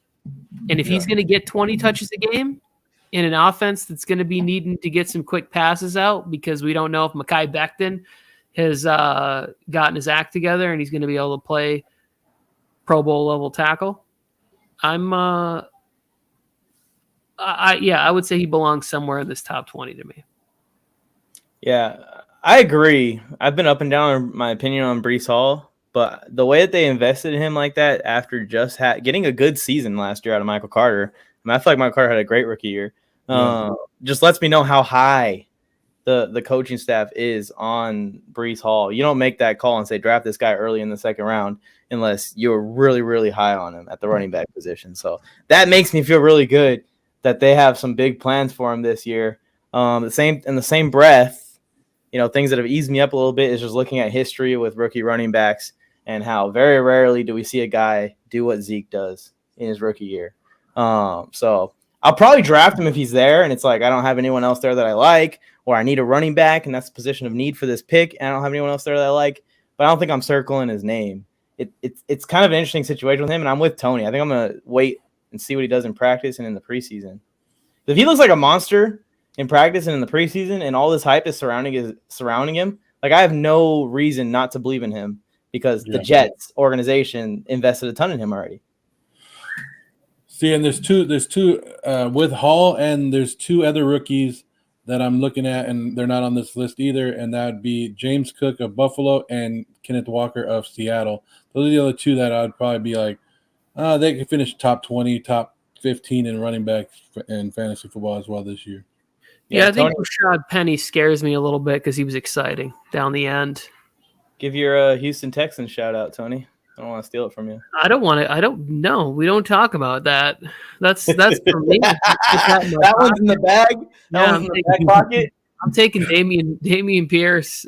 And if he's going to get 20 touches a game in an offense that's going to be needing to get some quick passes out, because we don't know if Mekhi Becton has gotten his act together and he's going to be able to play Pro Bowl level tackle, I would say he belongs somewhere in this top 20 to me. Yeah, I agree. I've been up and down on my opinion on Breece Hall, but the way that they invested in him like that after just getting a good season last year out of Michael Carter, I feel like Michael Carter had a great rookie year, just lets me know how high the coaching staff is on Breece Hall. You don't make that call and say draft this guy early in the second round unless you're really, really high on him at the running back position. So that makes me feel really good that they have some big plans for him this year. In the same breath, things that have eased me up a little bit is just looking at history with rookie running backs and how very rarely do we see a guy do what Zeke does in his rookie year. So I'll probably draft him if he's there and it's like I don't have anyone else there that I like, or I need a running back and that's the position of need for this pick and I don't have anyone else there that I like, but I don't think I'm circling his name. It's kind of an interesting situation with him, and I'm with Tony. I think I'm going to wait and see what he does in practice and in the preseason. If he looks like a monster in practice and in the preseason and all this hype is surrounding him, like I have no reason not to believe in him because the Jets organization invested a ton in him already. See, and there's two with Hall, and there's two other rookies that I'm looking at, and they're not on this list either, and that would be James Cook of Buffalo and Kenneth Walker of Seattle. Those are the other two that I would probably be like, they could finish top 20, top 15 in running backs in fantasy football as well this year. Yeah, I think Rashad Penny scares me a little bit because he was exciting down the end. Give your Houston Texans shout out, Tony. I don't want to steal it from you. I don't want to. I don't know. We don't talk about that. That's for me. That one's in the bag. That one's in the back pocket. I'm taking Damian Pierce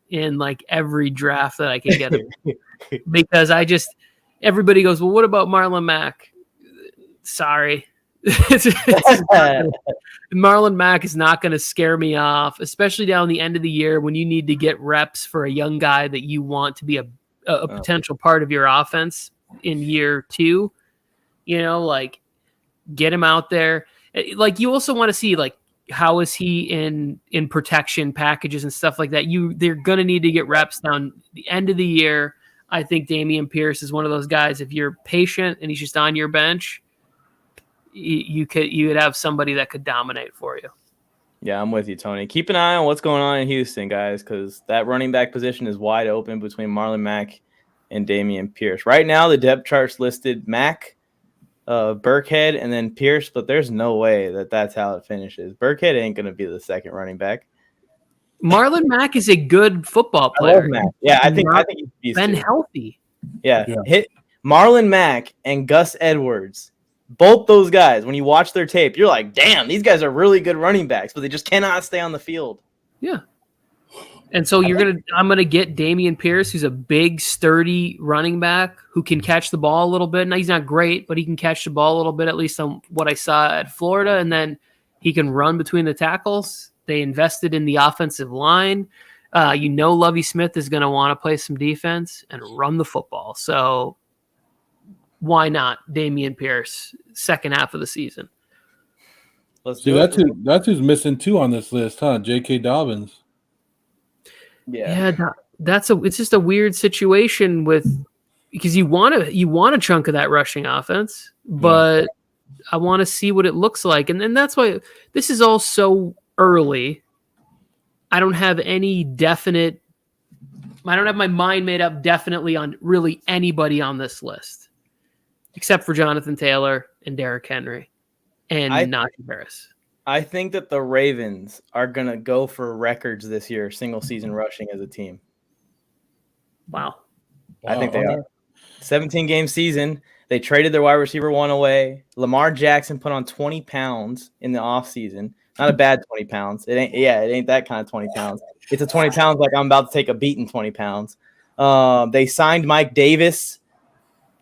in like every draft that I can get him because everybody goes, well, what about Marlon Mack? Sorry. Marlon Mack is not going to scare me off, especially down the end of the year when you need to get reps for a young guy that you want to be a potential part of your offense in year 2. Like get him out there. Like you also want to see like how is he in protection packages and stuff like that. They're going to need to get reps down the end of the year. I think Damian Pierce is one of those guys. If you're patient and he's just on your bench, you could have somebody that could dominate for you. Yeah, I'm with you, Tony. Keep an eye on what's going on in Houston, guys, because that running back position is wide open between Marlon Mack and Damian Pierce. Right now, the depth chart's listed Mack, Burkhead, and then Pierce, but there's no way that's how it finishes. Burkhead ain't going to be the second running back. Marlon Mack is a good football player. I love Mack. Yeah, I think he's been healthy. Yeah. Hit Marlon Mack and Gus Edwards. Both those guys, when you watch their tape, you're like, damn, these guys are really good running backs, but they just cannot stay on the field. Yeah. And so I'm going to get Damian Pierce, who's a big, sturdy running back who can catch the ball a little bit. Now, he's not great, but he can catch the ball a little bit, at least on what I saw at Florida. And then he can run between the tackles. They invested in the offensive line. Lovie Smith is going to want to play some defense and run the football. So why not Damian Pierce second half of the season? Let's See, do it. that's who's missing too on this list, huh? J.K. Dobbins. Yeah, it's just a weird situation because you want a chunk of that rushing offense, but I want to see what it looks like, and that's why this is all so early. I don't have my mind made up definitely on really anybody on this list, except for Jonathan Taylor and Derrick Henry and Najee Harris. I think that the Ravens are going to go for records this year, single season rushing as a team. Wow. I think they are. 17-game season. They traded their wide receiver 1 away. Lamar Jackson put on 20 pounds in the offseason. Not a bad 20 pounds. It ain't that kind of 20 pounds. It's a 20 pounds like I'm about to take a beating 20 pounds. They signed Mike Davis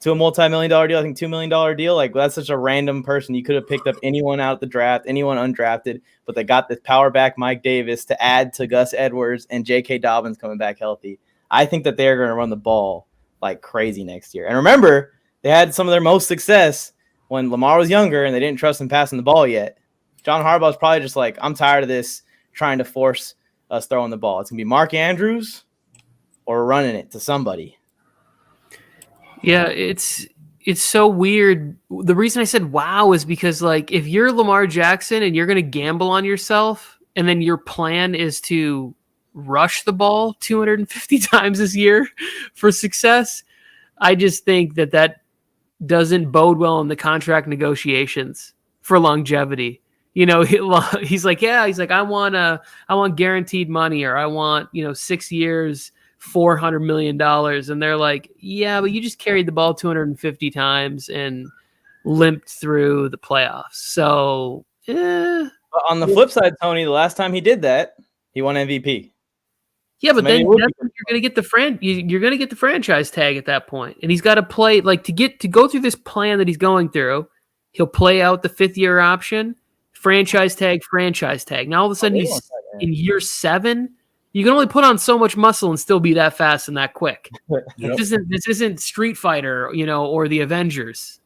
to a multi-million-dollar deal, I think $2 million deal. Like, that's such a random person. You could have picked up anyone out of the draft, anyone undrafted, but they got this power back Mike Davis to add to Gus Edwards and J.K. Dobbins coming back healthy. I think that they're going to run the ball like crazy next year. And remember, they had some of their most success when Lamar was younger and they didn't trust him passing the ball yet. John Harbaugh's probably just like, I'm tired of this trying to force us throwing the ball. It's going to be Mark Andrews or running it to somebody. Yeah, it's so weird. The reason I said wow is because, like, if you're Lamar Jackson and you're going to gamble on yourself and then your plan is to rush the ball 250 times this year for success, I just think that doesn't bode well in the contract negotiations for longevity. You know, he's like, I want guaranteed money, or I want, 6 years, $400 million. And they're like, yeah, but you just carried the ball 250 times and limped through the playoffs. So, But on the flip side, Tony, the last time he did that, he won MVP. Yeah, but then you're going to get the franchise tag at that point, and he's got to play to go through this plan that he's going through. He'll play out the 5th-year option, franchise tag. Now all of a sudden he's in year 7. You can only put on so much muscle and still be that fast and that quick. Yep. This isn't Street Fighter, or the Avengers.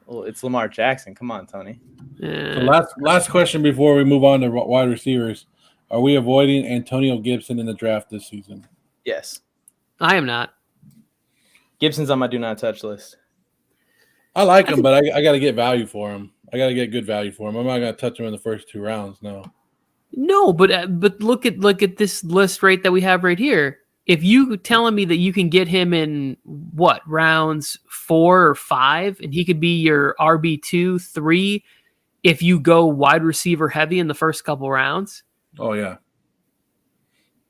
Well, it's Lamar Jackson. Come on, Tony. So last question before we move on to wide receivers. Are we avoiding Antonio Gibson in the draft this season? Yes. I am not. Gibson's on my do not touch list. I like him, but I got to get value for him. I got to get good value for him. I'm not going to touch him in the first 2 rounds, no. No, but look at this list right that we have right here. If you telling me that you can get him in rounds 4 or 5, and he could be your RB2, 3, if you go wide receiver heavy in the first couple rounds. Oh yeah.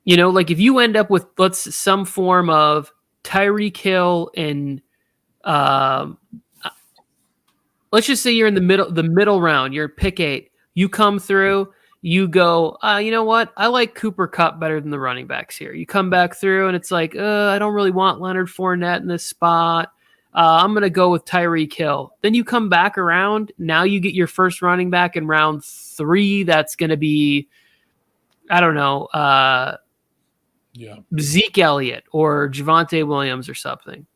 If you end up with some form of Tyreek Hill and let's just say you're in the middle round, you're pick 8, you come through. You go, you know what? I like Cooper Kupp better than the running backs here. You come back through, and it's like, I don't really want Leonard Fournette in this spot. I'm going to go with Tyreek Hill. Then you come back around. Now you get your first running back in round 3. That's going to be, I don't know, Zeke Elliott or Javonte Williams or something.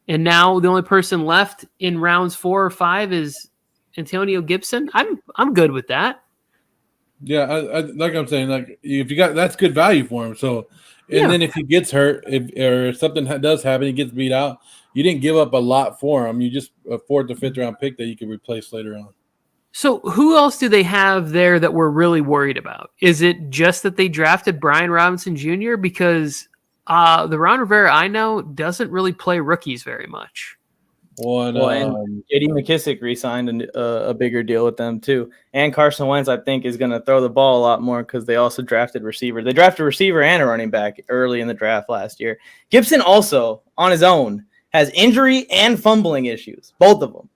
And now the only person left in rounds 4 or 5 is Antonio Gibson. I'm good with that. Yeah, like I'm saying, like if you got that's good value for him. So, then if he gets hurt, or something does happen, he gets beat out. You didn't give up a lot for him. You just afford the 5th round pick that you could replace later on. So, who else do they have there that we're really worried about? Is it just that they drafted Brian Robinson Jr.? Because the Ron Rivera I know doesn't really play rookies very much. And J.D. McKissick re-signed a bigger deal with them too. And Carson Wentz, I think, is going to throw the ball a lot more because they also drafted receiver. They drafted a receiver and a running back early in the draft last year. Gibson also, on his own, has injury and fumbling issues, both of them.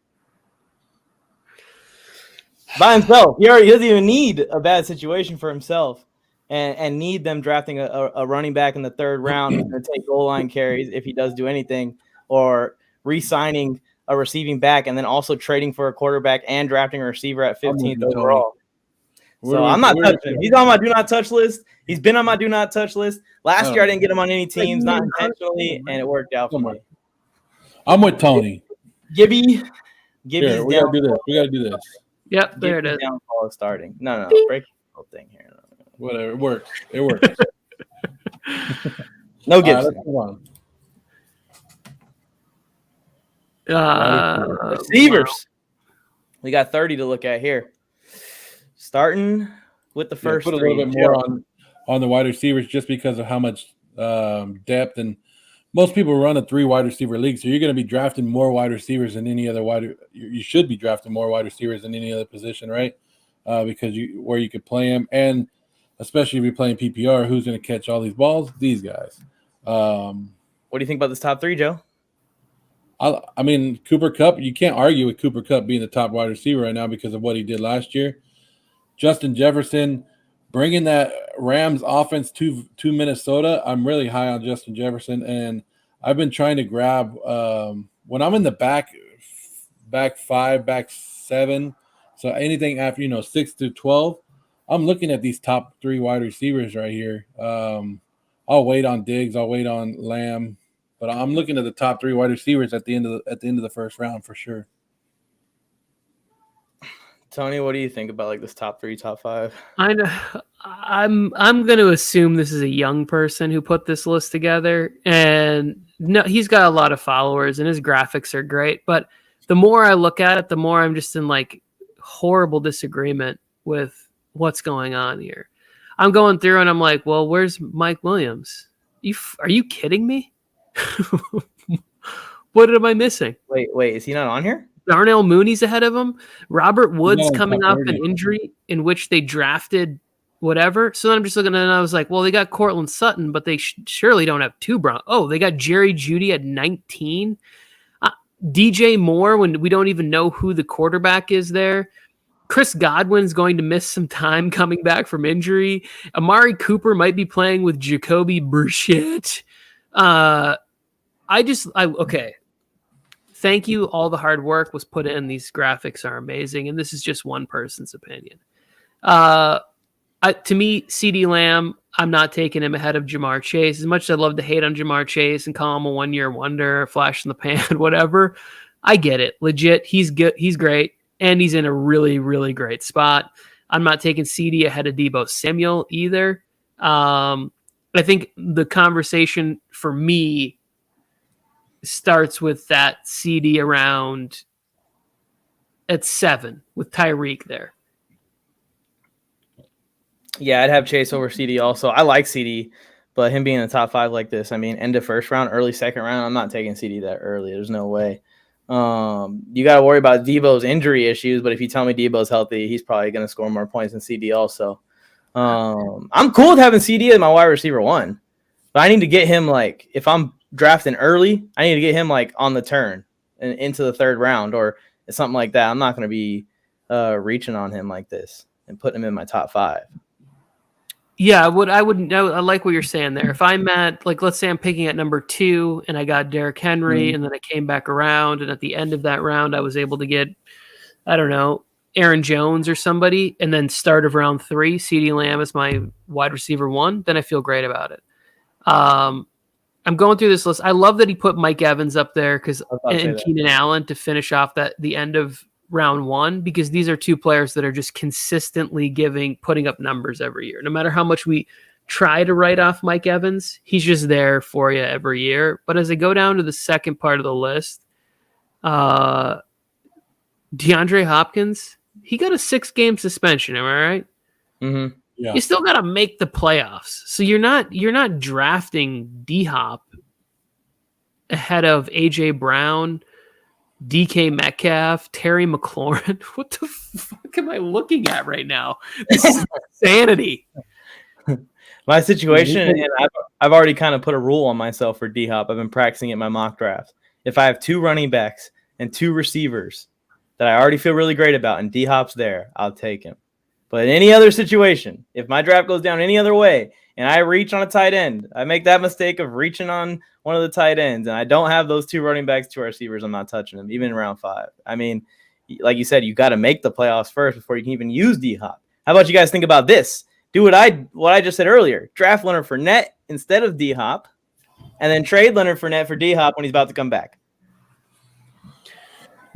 By himself. He doesn't even need a bad situation for himself and need them drafting a running back in the 3rd round and take goal line carries if he does do anything, or re-signing a receiving back and then also trading for a quarterback and drafting a receiver at 15th overall. So I'm not touching him. He's on my do not touch list. He's been on my do not touch list. Last year I didn't get him on any teams, not intentionally, and it worked out for me. I'm with Tony. Gibby's we gotta do this. Yep, there it is. Downfall is starting. No, break the whole thing here. Whatever, it works. It works. No Gibson. Let's move on. Receivers. Wow. We got 30 to look at here. Starting with the first put a little bit more on the wide receivers just because of how much depth, and most people run a 3 wide receiver league, so you're going to be drafting more wide receivers than any other you should be drafting more wide receivers than any other position, right? Because where you could play them, and especially if you're playing PPR, who's going to catch all these balls? These guys. What do you think about this top 3, Joe? I mean, Cooper Kupp, you can't argue with Cooper Kupp being the top wide receiver right now because of what he did last year. Justin Jefferson, bringing that Rams offense to Minnesota, I'm really high on Justin Jefferson, and I've been trying to grab when I'm in the back 5, back 7, so anything after 6 to 12, I'm looking at these top 3 wide receivers right here. I'll wait on Diggs, I'll wait on Lamb, but I'm looking at the top 3 wide receivers at the end of the first round for sure. Tony, what do you think about this top 3, top 5? I know. I'm going to assume this is a young person who put this list together, and no, he's got a lot of followers and his graphics are great. But the more I look at it, the more I'm just in horrible disagreement with what's going on here. I'm going through and I'm like, well, where's Mike Williams? Are you kidding me? What am I missing? Wait, is he not on here? Darnell Mooney's ahead of him. Robert Woods coming off an injury in which they drafted whatever. So then I'm just looking at it and I was like, well, they got Cortland Sutton, but they surely don't have 2 Brown. Oh, they got Jerry Jeudy at 19. DJ Moore, when we don't even know who the quarterback is there. Chris Godwin's going to miss some time coming back from injury. Amari Cooper might be playing with Jacoby Brissett. Okay. Thank you. All the hard work was put in. These graphics are amazing, and this is just one person's opinion. To me, CeeDee Lamb, I'm not taking him ahead of Jamar Chase. As much as I'd love to hate on Jamar Chase and call him a one-year wonder, flash in the pan, whatever, I get it. Legit, he's good. He's great, and he's in a really, really great spot. I'm not taking CD ahead of Deebo Samuel either. I think the conversation for me starts with that CD around at 7 with Tyreek there. Yeah, I'd have Chase over CD also. I like CD, but him being in the top 5 like this, I mean, end of first round, early second round, I'm not taking CD that early. There's no way. You got to worry about Deebo's injury issues, but if you tell me Deebo's healthy, he's probably going to score more points than CD also. I'm cool with having CD as my wide receiver 1, but I need to get him if I'm drafting early, I need to get him on the turn and into the 3rd round or something like that. I'm not going to be reaching on him like this and putting him in my top 5. Yeah, I like what you're saying there. If I'm at, let's say I'm picking at number 2 and I got Derrick Henry and then I came back around and at the end of that round I was able to get, I don't know, Aaron Jones or somebody, and then start of round 3, CeeDee Lamb is my wide receiver 1, then I feel great about it. I'm going through this list. I love that he put Mike Evans up there and Keenan Allen to finish off the end of round 1, because these are 2 players that are just consistently putting up numbers every year. No matter how much we try to write off Mike Evans, he's just there for you every year. But as I go down to the second part of the list, DeAndre Hopkins, he got a 6-game suspension. Am I right? Mm-hmm. Yeah. You still got to make the playoffs. So you're not drafting D-Hop ahead of AJ Brown, DK Metcalf, Terry McLaurin. What the fuck am I looking at right now? This is insanity. My situation, and I've already kind of put a rule on myself for D-Hop. I've been practicing in my mock drafts. If I have 2 running backs and 2 receivers that I already feel really great about, and D-Hop's there, I'll take him. But in any other situation, if my draft goes down any other way and I reach on a tight end, I make that mistake of reaching on one of the tight ends, and I don't have those 2 running backs, 2 receivers, I'm not touching them, even in round 5. I mean, like you said, you got to make the playoffs first before you can even use D-Hop. How about you guys think about this? Do what I just said earlier. Draft Leonard Fournette instead of D-Hop, and then trade Leonard Fournette for D-Hop when he's about to come back.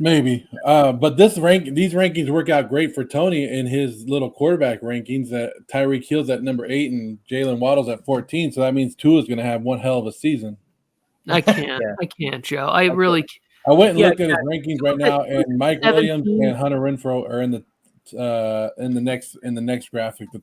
Maybe. But these rankings work out great for Tony in his little quarterback rankings. That Tyreek Hill's at number 8 and Jalen Waddle's at 14. So that means Tua's going to have one hell of a season. I can't. I can't, Joe. I really. I went and looked at his rankings right now, and Mike Williams and Hunter Renfrow are in the next graphic, the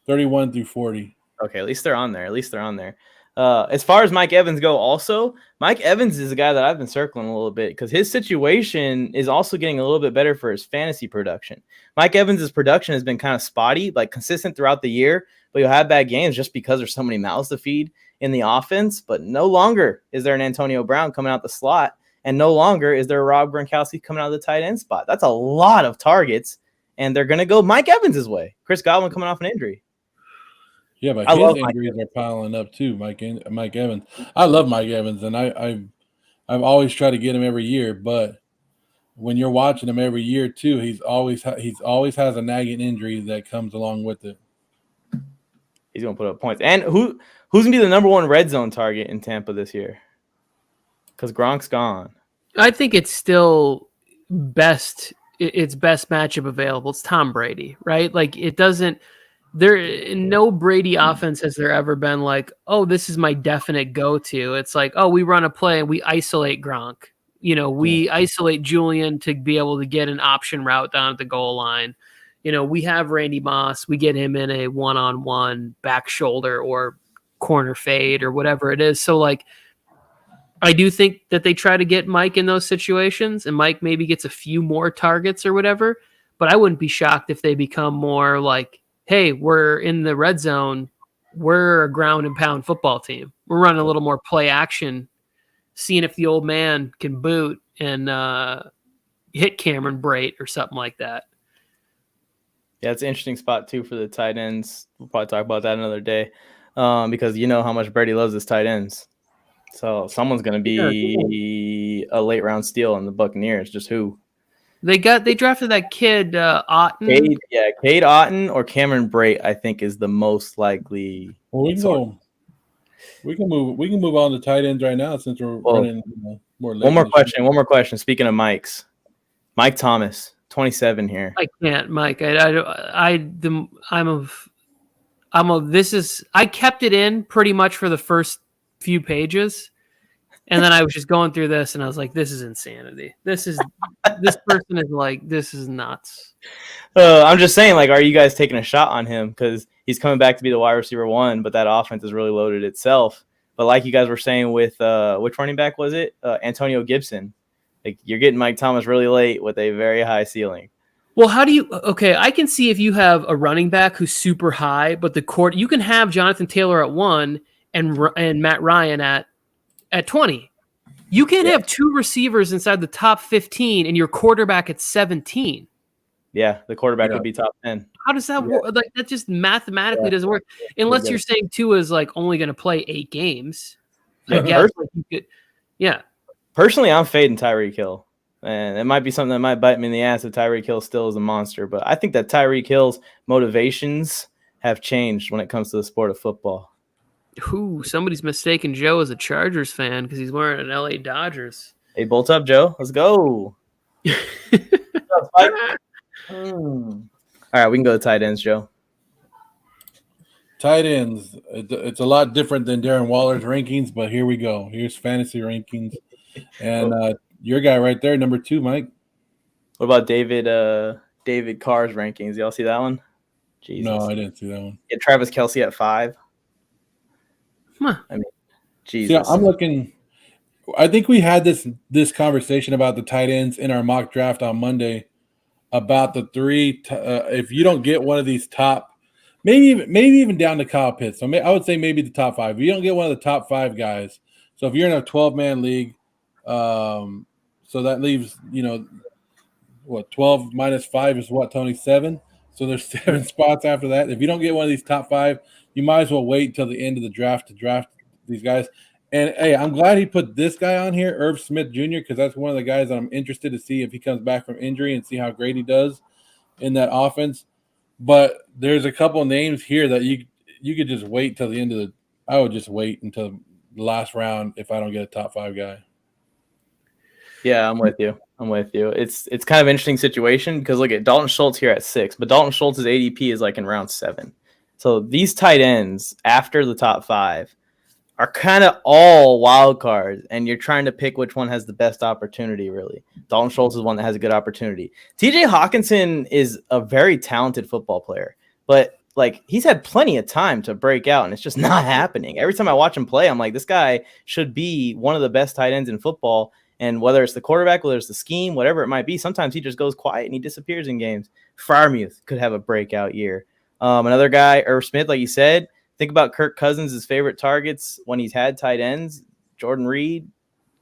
31 through 40. Okay, at least they're on there. As far as Mike Evans go, also, Mike Evans is a guy that I've been circling a little bit because his situation is also getting a little bit better for his fantasy production. Mike Evans' production has been kind of spotty, like consistent throughout the year, but you'll have bad games just because there's so many mouths to feed in the offense. But no longer is there an Antonio Brown coming out the slot, and no longer is there a Rob Gronkowski coming out of the tight end spot. That's a lot of targets, and they're going to go Mike Evans' way. Chris Godwin coming off an injury. Yeah, but his injuries are piling up too, Mike Evans. I love Mike Evans, and I've always tried to get him every year. But when you're watching him every year too, he's always has a nagging injury that comes along with it. He's gonna put up points. And who's gonna be the number one red zone target in Tampa this year? Because Gronk's gone. I think it's still best. It's best matchup available. It's Tom Brady, right? Like it doesn't. There in no Brady offense has there ever been like, oh, this is my definite go-to. It's like, oh, we run a play and we isolate Gronk. We isolate Julian to be able to get an option route down at the goal line. We have Randy Moss. We get him in a one-on-one back shoulder or corner fade or whatever it is. So like, I do think that they try to get Mike in those situations, and Mike maybe gets a few more targets or whatever. But I wouldn't be shocked if they become more like, hey, we're in the red zone. We're a ground and pound football team. We're running a little more play action, seeing if the old man can boot and hit Cameron Brate or something like that. Yeah, it's an interesting spot too for the tight ends. We'll probably talk about that another day because you know how much Brady loves his tight ends. So someone's going to be a late round steal in the Buccaneers. Just who? They drafted that kid Otten. Cade Otten or Cameron Brate, I think, is the most likely. Well, we can move on to tight ends right now since we're running more. One more question. Speaking of Mike's, Mike Thomas, 27 here. I can't, Mike. I kept it in pretty much for the first few pages. And then I was just going through this, and I was like, "This is insanity. This person is like, this is nuts." I'm just saying, like, are you guys taking a shot on him because he's coming back to be the wide receiver 1, but that offense is really loaded itself. But like you guys were saying with which running back was it? Antonio Gibson. Like you're getting Mike Thomas really late with a very high ceiling. Well, how do you? Okay, I can see if you have a running back who's super high, but you can have Jonathan Taylor at 1 and Matt Ryan at 20. You can't have 2 receivers inside the top 15 and your quarterback at 17. Yeah, the quarterback would be top 10. How does that work? Like that just mathematically doesn't work unless you're saying Tua is like only going to play 8 games. I guess Personally, I'm fading Tyreek Hill. And it might be something that might bite me in the ass if Tyreek Hill still is a monster. But I think that Tyreek Hill's motivations have changed when it comes to the sport of football. Ooh, somebody's mistaken Joe as a Chargers fan because he's wearing an LA Dodgers. Hey, bolt up, Joe. Let's go. All right, we can go to tight ends, Joe. Tight ends. It's a lot different than Darren Waller's rankings, but here we go. Here's fantasy rankings. And your guy right there, number 2, Mike. What about David Carr's rankings? Y'all see that one? Jesus. No, I didn't see that one. Get Travis Kelce at 5. I mean, Jesus. See, I'm looking. I think we had this conversation about the tight ends in our mock draft on Monday about the 3. If you don't get one of these top, maybe even down to Kyle Pitts. So I would say maybe the top 5. If you don't get one of the top 5 guys. So if you're in a 12-man league, so that leaves 12 minus 5 is what, Tony? 7. So there's 7 spots after that. If you don't get one of these top 5, you might as well wait until the end of the draft to draft these guys. And, hey, I'm glad he put this guy on here, Irv Smith Jr., because that's one of the guys that I'm interested to see if he comes back from injury and see how great he does in that offense. But there's a couple names here that you could just wait till the end of I would just wait until the last round if I don't get a top 5 guy. Yeah, I'm with you. It's kind of an interesting situation because look at Dalton Schultz here at 6, but Dalton Schultz's ADP is like in round 7. So these tight ends after the top 5 are kind of all wild cards, and you're trying to pick which one has the best opportunity, really. Dalton Schultz is one that has a good opportunity. TJ Hawkinson is a very talented football player, but like he's had plenty of time to break out, and it's just not happening. Every time I watch him play, I'm like, this guy should be one of the best tight ends in football. And whether it's the quarterback, whether it's the scheme, whatever it might be, sometimes he just goes quiet and he disappears in games. Freiermuth could have a breakout year. Another guy, Irv Smith, like you said, think about Kirk Cousins' favorite targets when he's had tight ends. Jordan Reed,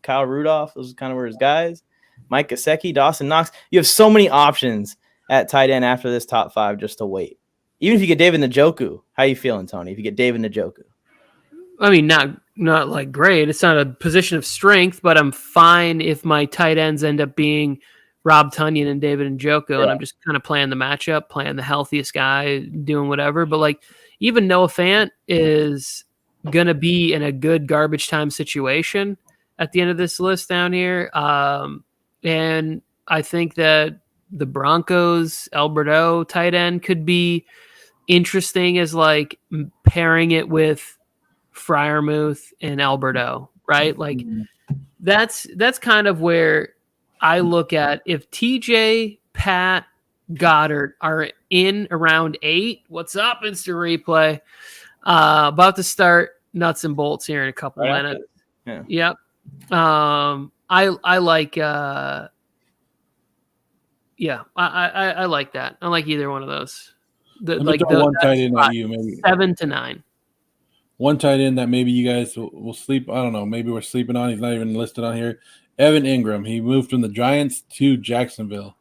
Kyle Rudolph, those kind of were his guys. Mike Gesicki, Dawson Knox. You have so many options at tight end after this top 5 just to wait. Even if you get David Njoku, how you feeling, Tony, if you get David Njoku? I mean, not like great. It's not a position of strength, but I'm fine if my tight ends end up being Rob Tonyan and David Njoku, and I'm just kind of playing the matchup, playing the healthiest guy, doing whatever. But like even Noah Fant is going to be in a good garbage time situation at the end of this list down here. And I think that the Broncos, Alberto tight end could be interesting as like pairing it with Freiermuth and Alberto, right? Like that's kind of where I look at if TJ, Pat, Goddard are in around 8. What's up, Instant Replay? About to start nuts and bolts here in a couple minutes. Yeah. Yep. I like I like that. I like either one of those. Like one tight end at you, maybe 7 to 9. One tight end that maybe you guys will sleep. I don't know. Maybe we're sleeping on. He's not even listed on here. Evan Ingram. He moved from the Giants to Jacksonville.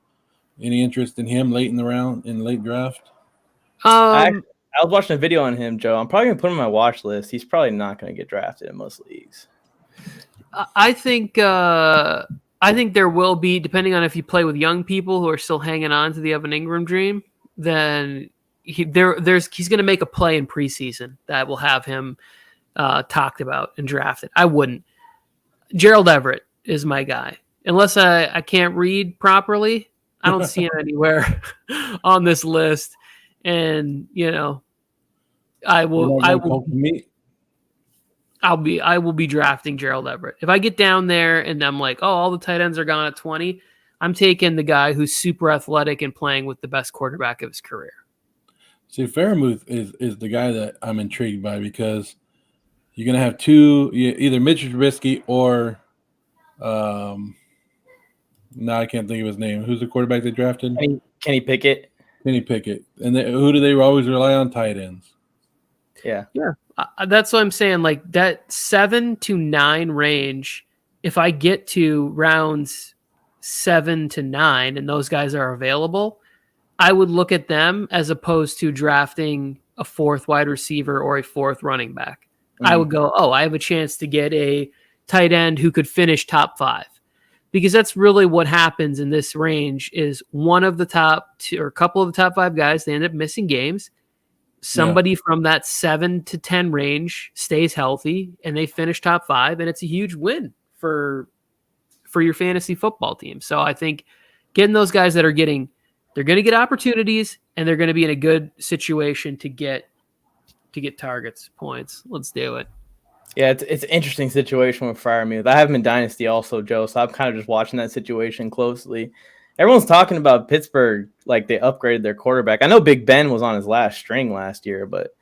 Any interest in him late in the round, in late draft? I was watching a video on him, Joe. I'm probably going to put him on my watch list. He's probably not going to get drafted in most leagues. I think there will be, depending on if you play with young people who are still hanging on to the Evan Ingram dream, then he's going to make a play in preseason that will have him talked about and drafted. I wouldn't. Gerald Everett is my guy. Unless I can't read properly, I don't see him anywhere on this list. And I will be drafting Gerald Everett. If I get down there and I'm like, oh, all the tight ends are gone at 20, I'm taking the guy who's super athletic and playing with the best quarterback of his career. See, Freiermuth is the guy that I'm intrigued by because you're going to have two, either Mitch Trubisky or now I can't think of his name. Who's the quarterback they drafted? Kenny Pickett. Kenny Pickett. And who do they always rely on? Tight ends. Yeah. Yeah. That's what I'm saying. Like that 7 to 9 range, if I get to rounds 7 to 9 and those guys are available, I would look at them as opposed to drafting a 4th wide receiver or a 4th running back. Mm-hmm. I would go, I have a chance to get a tight end who could finish top 5. Because that's really what happens in this range is one of the top 2 or a couple of the top 5 guys, they end up missing games. Somebody from that 7 to 10 range stays healthy and they finish top 5, and it's a huge win for your fantasy football team. So I think getting those guys that are they're going to get opportunities and they're going to be in a good situation to get targets, points. Let's do it. Yeah, it's an interesting situation with Freiermuth. I have him in Dynasty also, Joe, so I'm kind of just watching that situation closely. Everyone's talking about Pittsburgh like they upgraded their quarterback. I know Big Ben was on his last string last year, but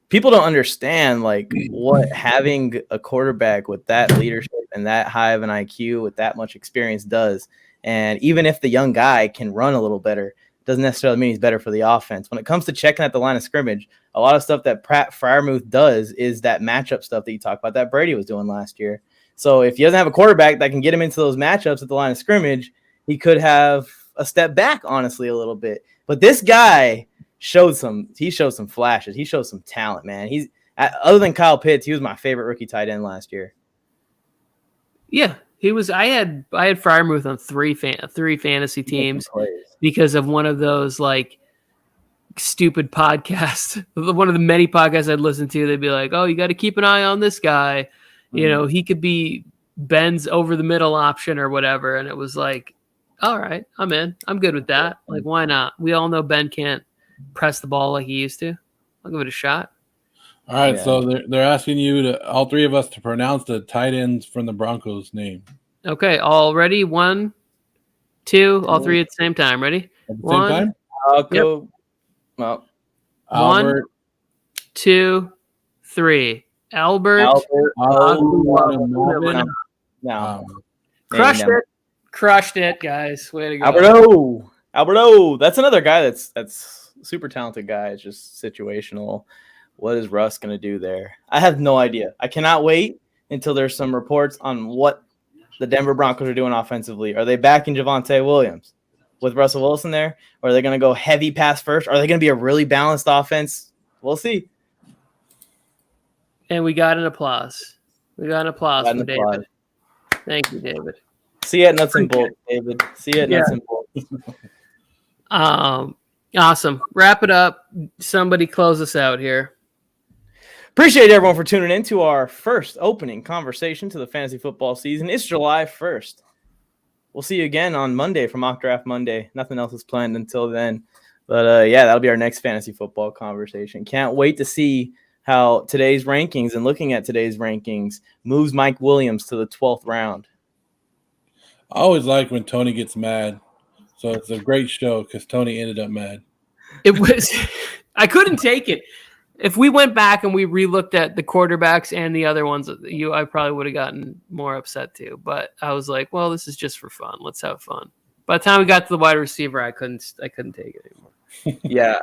people don't understand like what having a quarterback with that leadership and that high of an IQ with that much experience does. And even if the young guy can run a little better, doesn't necessarily mean he's better for the offense. When it comes to checking at the line of scrimmage, a lot of stuff that Freiermuth does is that matchup stuff that you talked about that Brady was doing last year. So if he doesn't have a quarterback that can get him into those matchups at the line of scrimmage, he could have a step back, honestly, a little bit. But this guy showed some flashes. He showed some talent, man. He's other than Kyle Pitts, he was my favorite rookie tight end last year. Yeah, he was. I had Freiermuth on three fantasy teams because of one of those like stupid podcasts. One of the many podcasts I'd listen to, they'd be like, "Oh, you got to keep an eye on this guy. Mm-hmm. He could be Ben's over the middle option or whatever. And it was like, all right, I'm in. I'm good with that. Like, why not? We all know Ben can't press the ball like he used to. I'll give it a shot. All right, so they're asking you all three of us to pronounce the tight ends from the Broncos' name. Okay, all ready? 1, 2, all three at the same time. Ready? At the same time? I'll go. Well, Albert. 1, 2, 3. Albert. No. Crushed it, guys. Way to go. Alberto. That's another guy that's super talented guy. It's just situational. What is Russ going to do there? I have no idea. I cannot wait until there's some reports on what the Denver Broncos are doing offensively. Are they backing Javonte Williams with Russell Wilson there? Or are they going to go heavy pass first? Are they going to be a really balanced offense? We'll see. And we got an applause. We got an applause from David. Thank you, David. See you at Nuts and Bolts, David. See you at Nuts and Bolts. Awesome. Wrap it up. Somebody close us out here. Appreciate everyone for tuning in to our first opening conversation to the fantasy football season. It's July 1st. We'll see you again on Monday for Mock Draft Monday. Nothing else is planned until then. But, that'll be our next fantasy football conversation. Can't wait to see how today's rankings and looking at today's rankings moves Mike Williams to the 12th round. I always like when Tony gets mad. So it's a great show because Tony ended up mad. It was – I couldn't take it. If we went back and we relooked at the quarterbacks and the other ones, I probably would have gotten more upset too. But I was like, well, this is just for fun. Let's have fun. By the time we got to the wide receiver, I couldn't take it anymore. Yeah.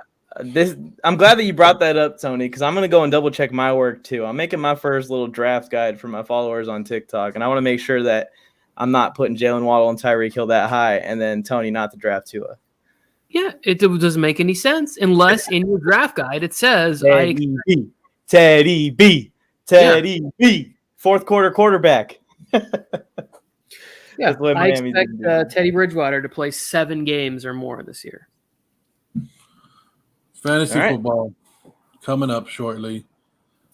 I'm glad that you brought that up, Tony, because I'm going to go and double check my work too. I'm making my first little draft guide for my followers on TikTok, and I want to make sure that I'm not putting Jalen Waddle and Tyreek Hill that high, and then Tony not to draft Tua. Yeah, it doesn't make any sense unless in your draft guide it says Teddy B, fourth quarter quarterback. Yeah, I expect Teddy Bridgewater to play 7 games or more this year. Fantasy football coming up shortly.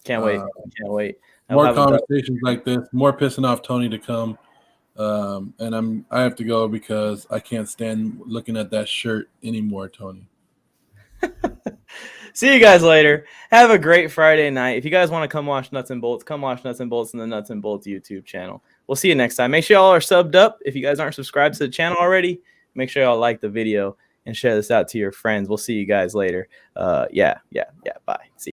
Can't wait. More conversations like this, more pissing off Tony to come. And I have to go because I can't stand looking at that shirt anymore, Tony. See you guys later. Have a great Friday night. If you guys want to come watch Nuts and Bolts, come watch Nuts and Bolts in the Nuts and Bolts YouTube channel. We'll see you next time. Make sure y'all are subbed up. If you guys aren't subscribed to the channel already, make sure y'all like the video and share this out to your friends. We'll see you guys later. Bye. See you.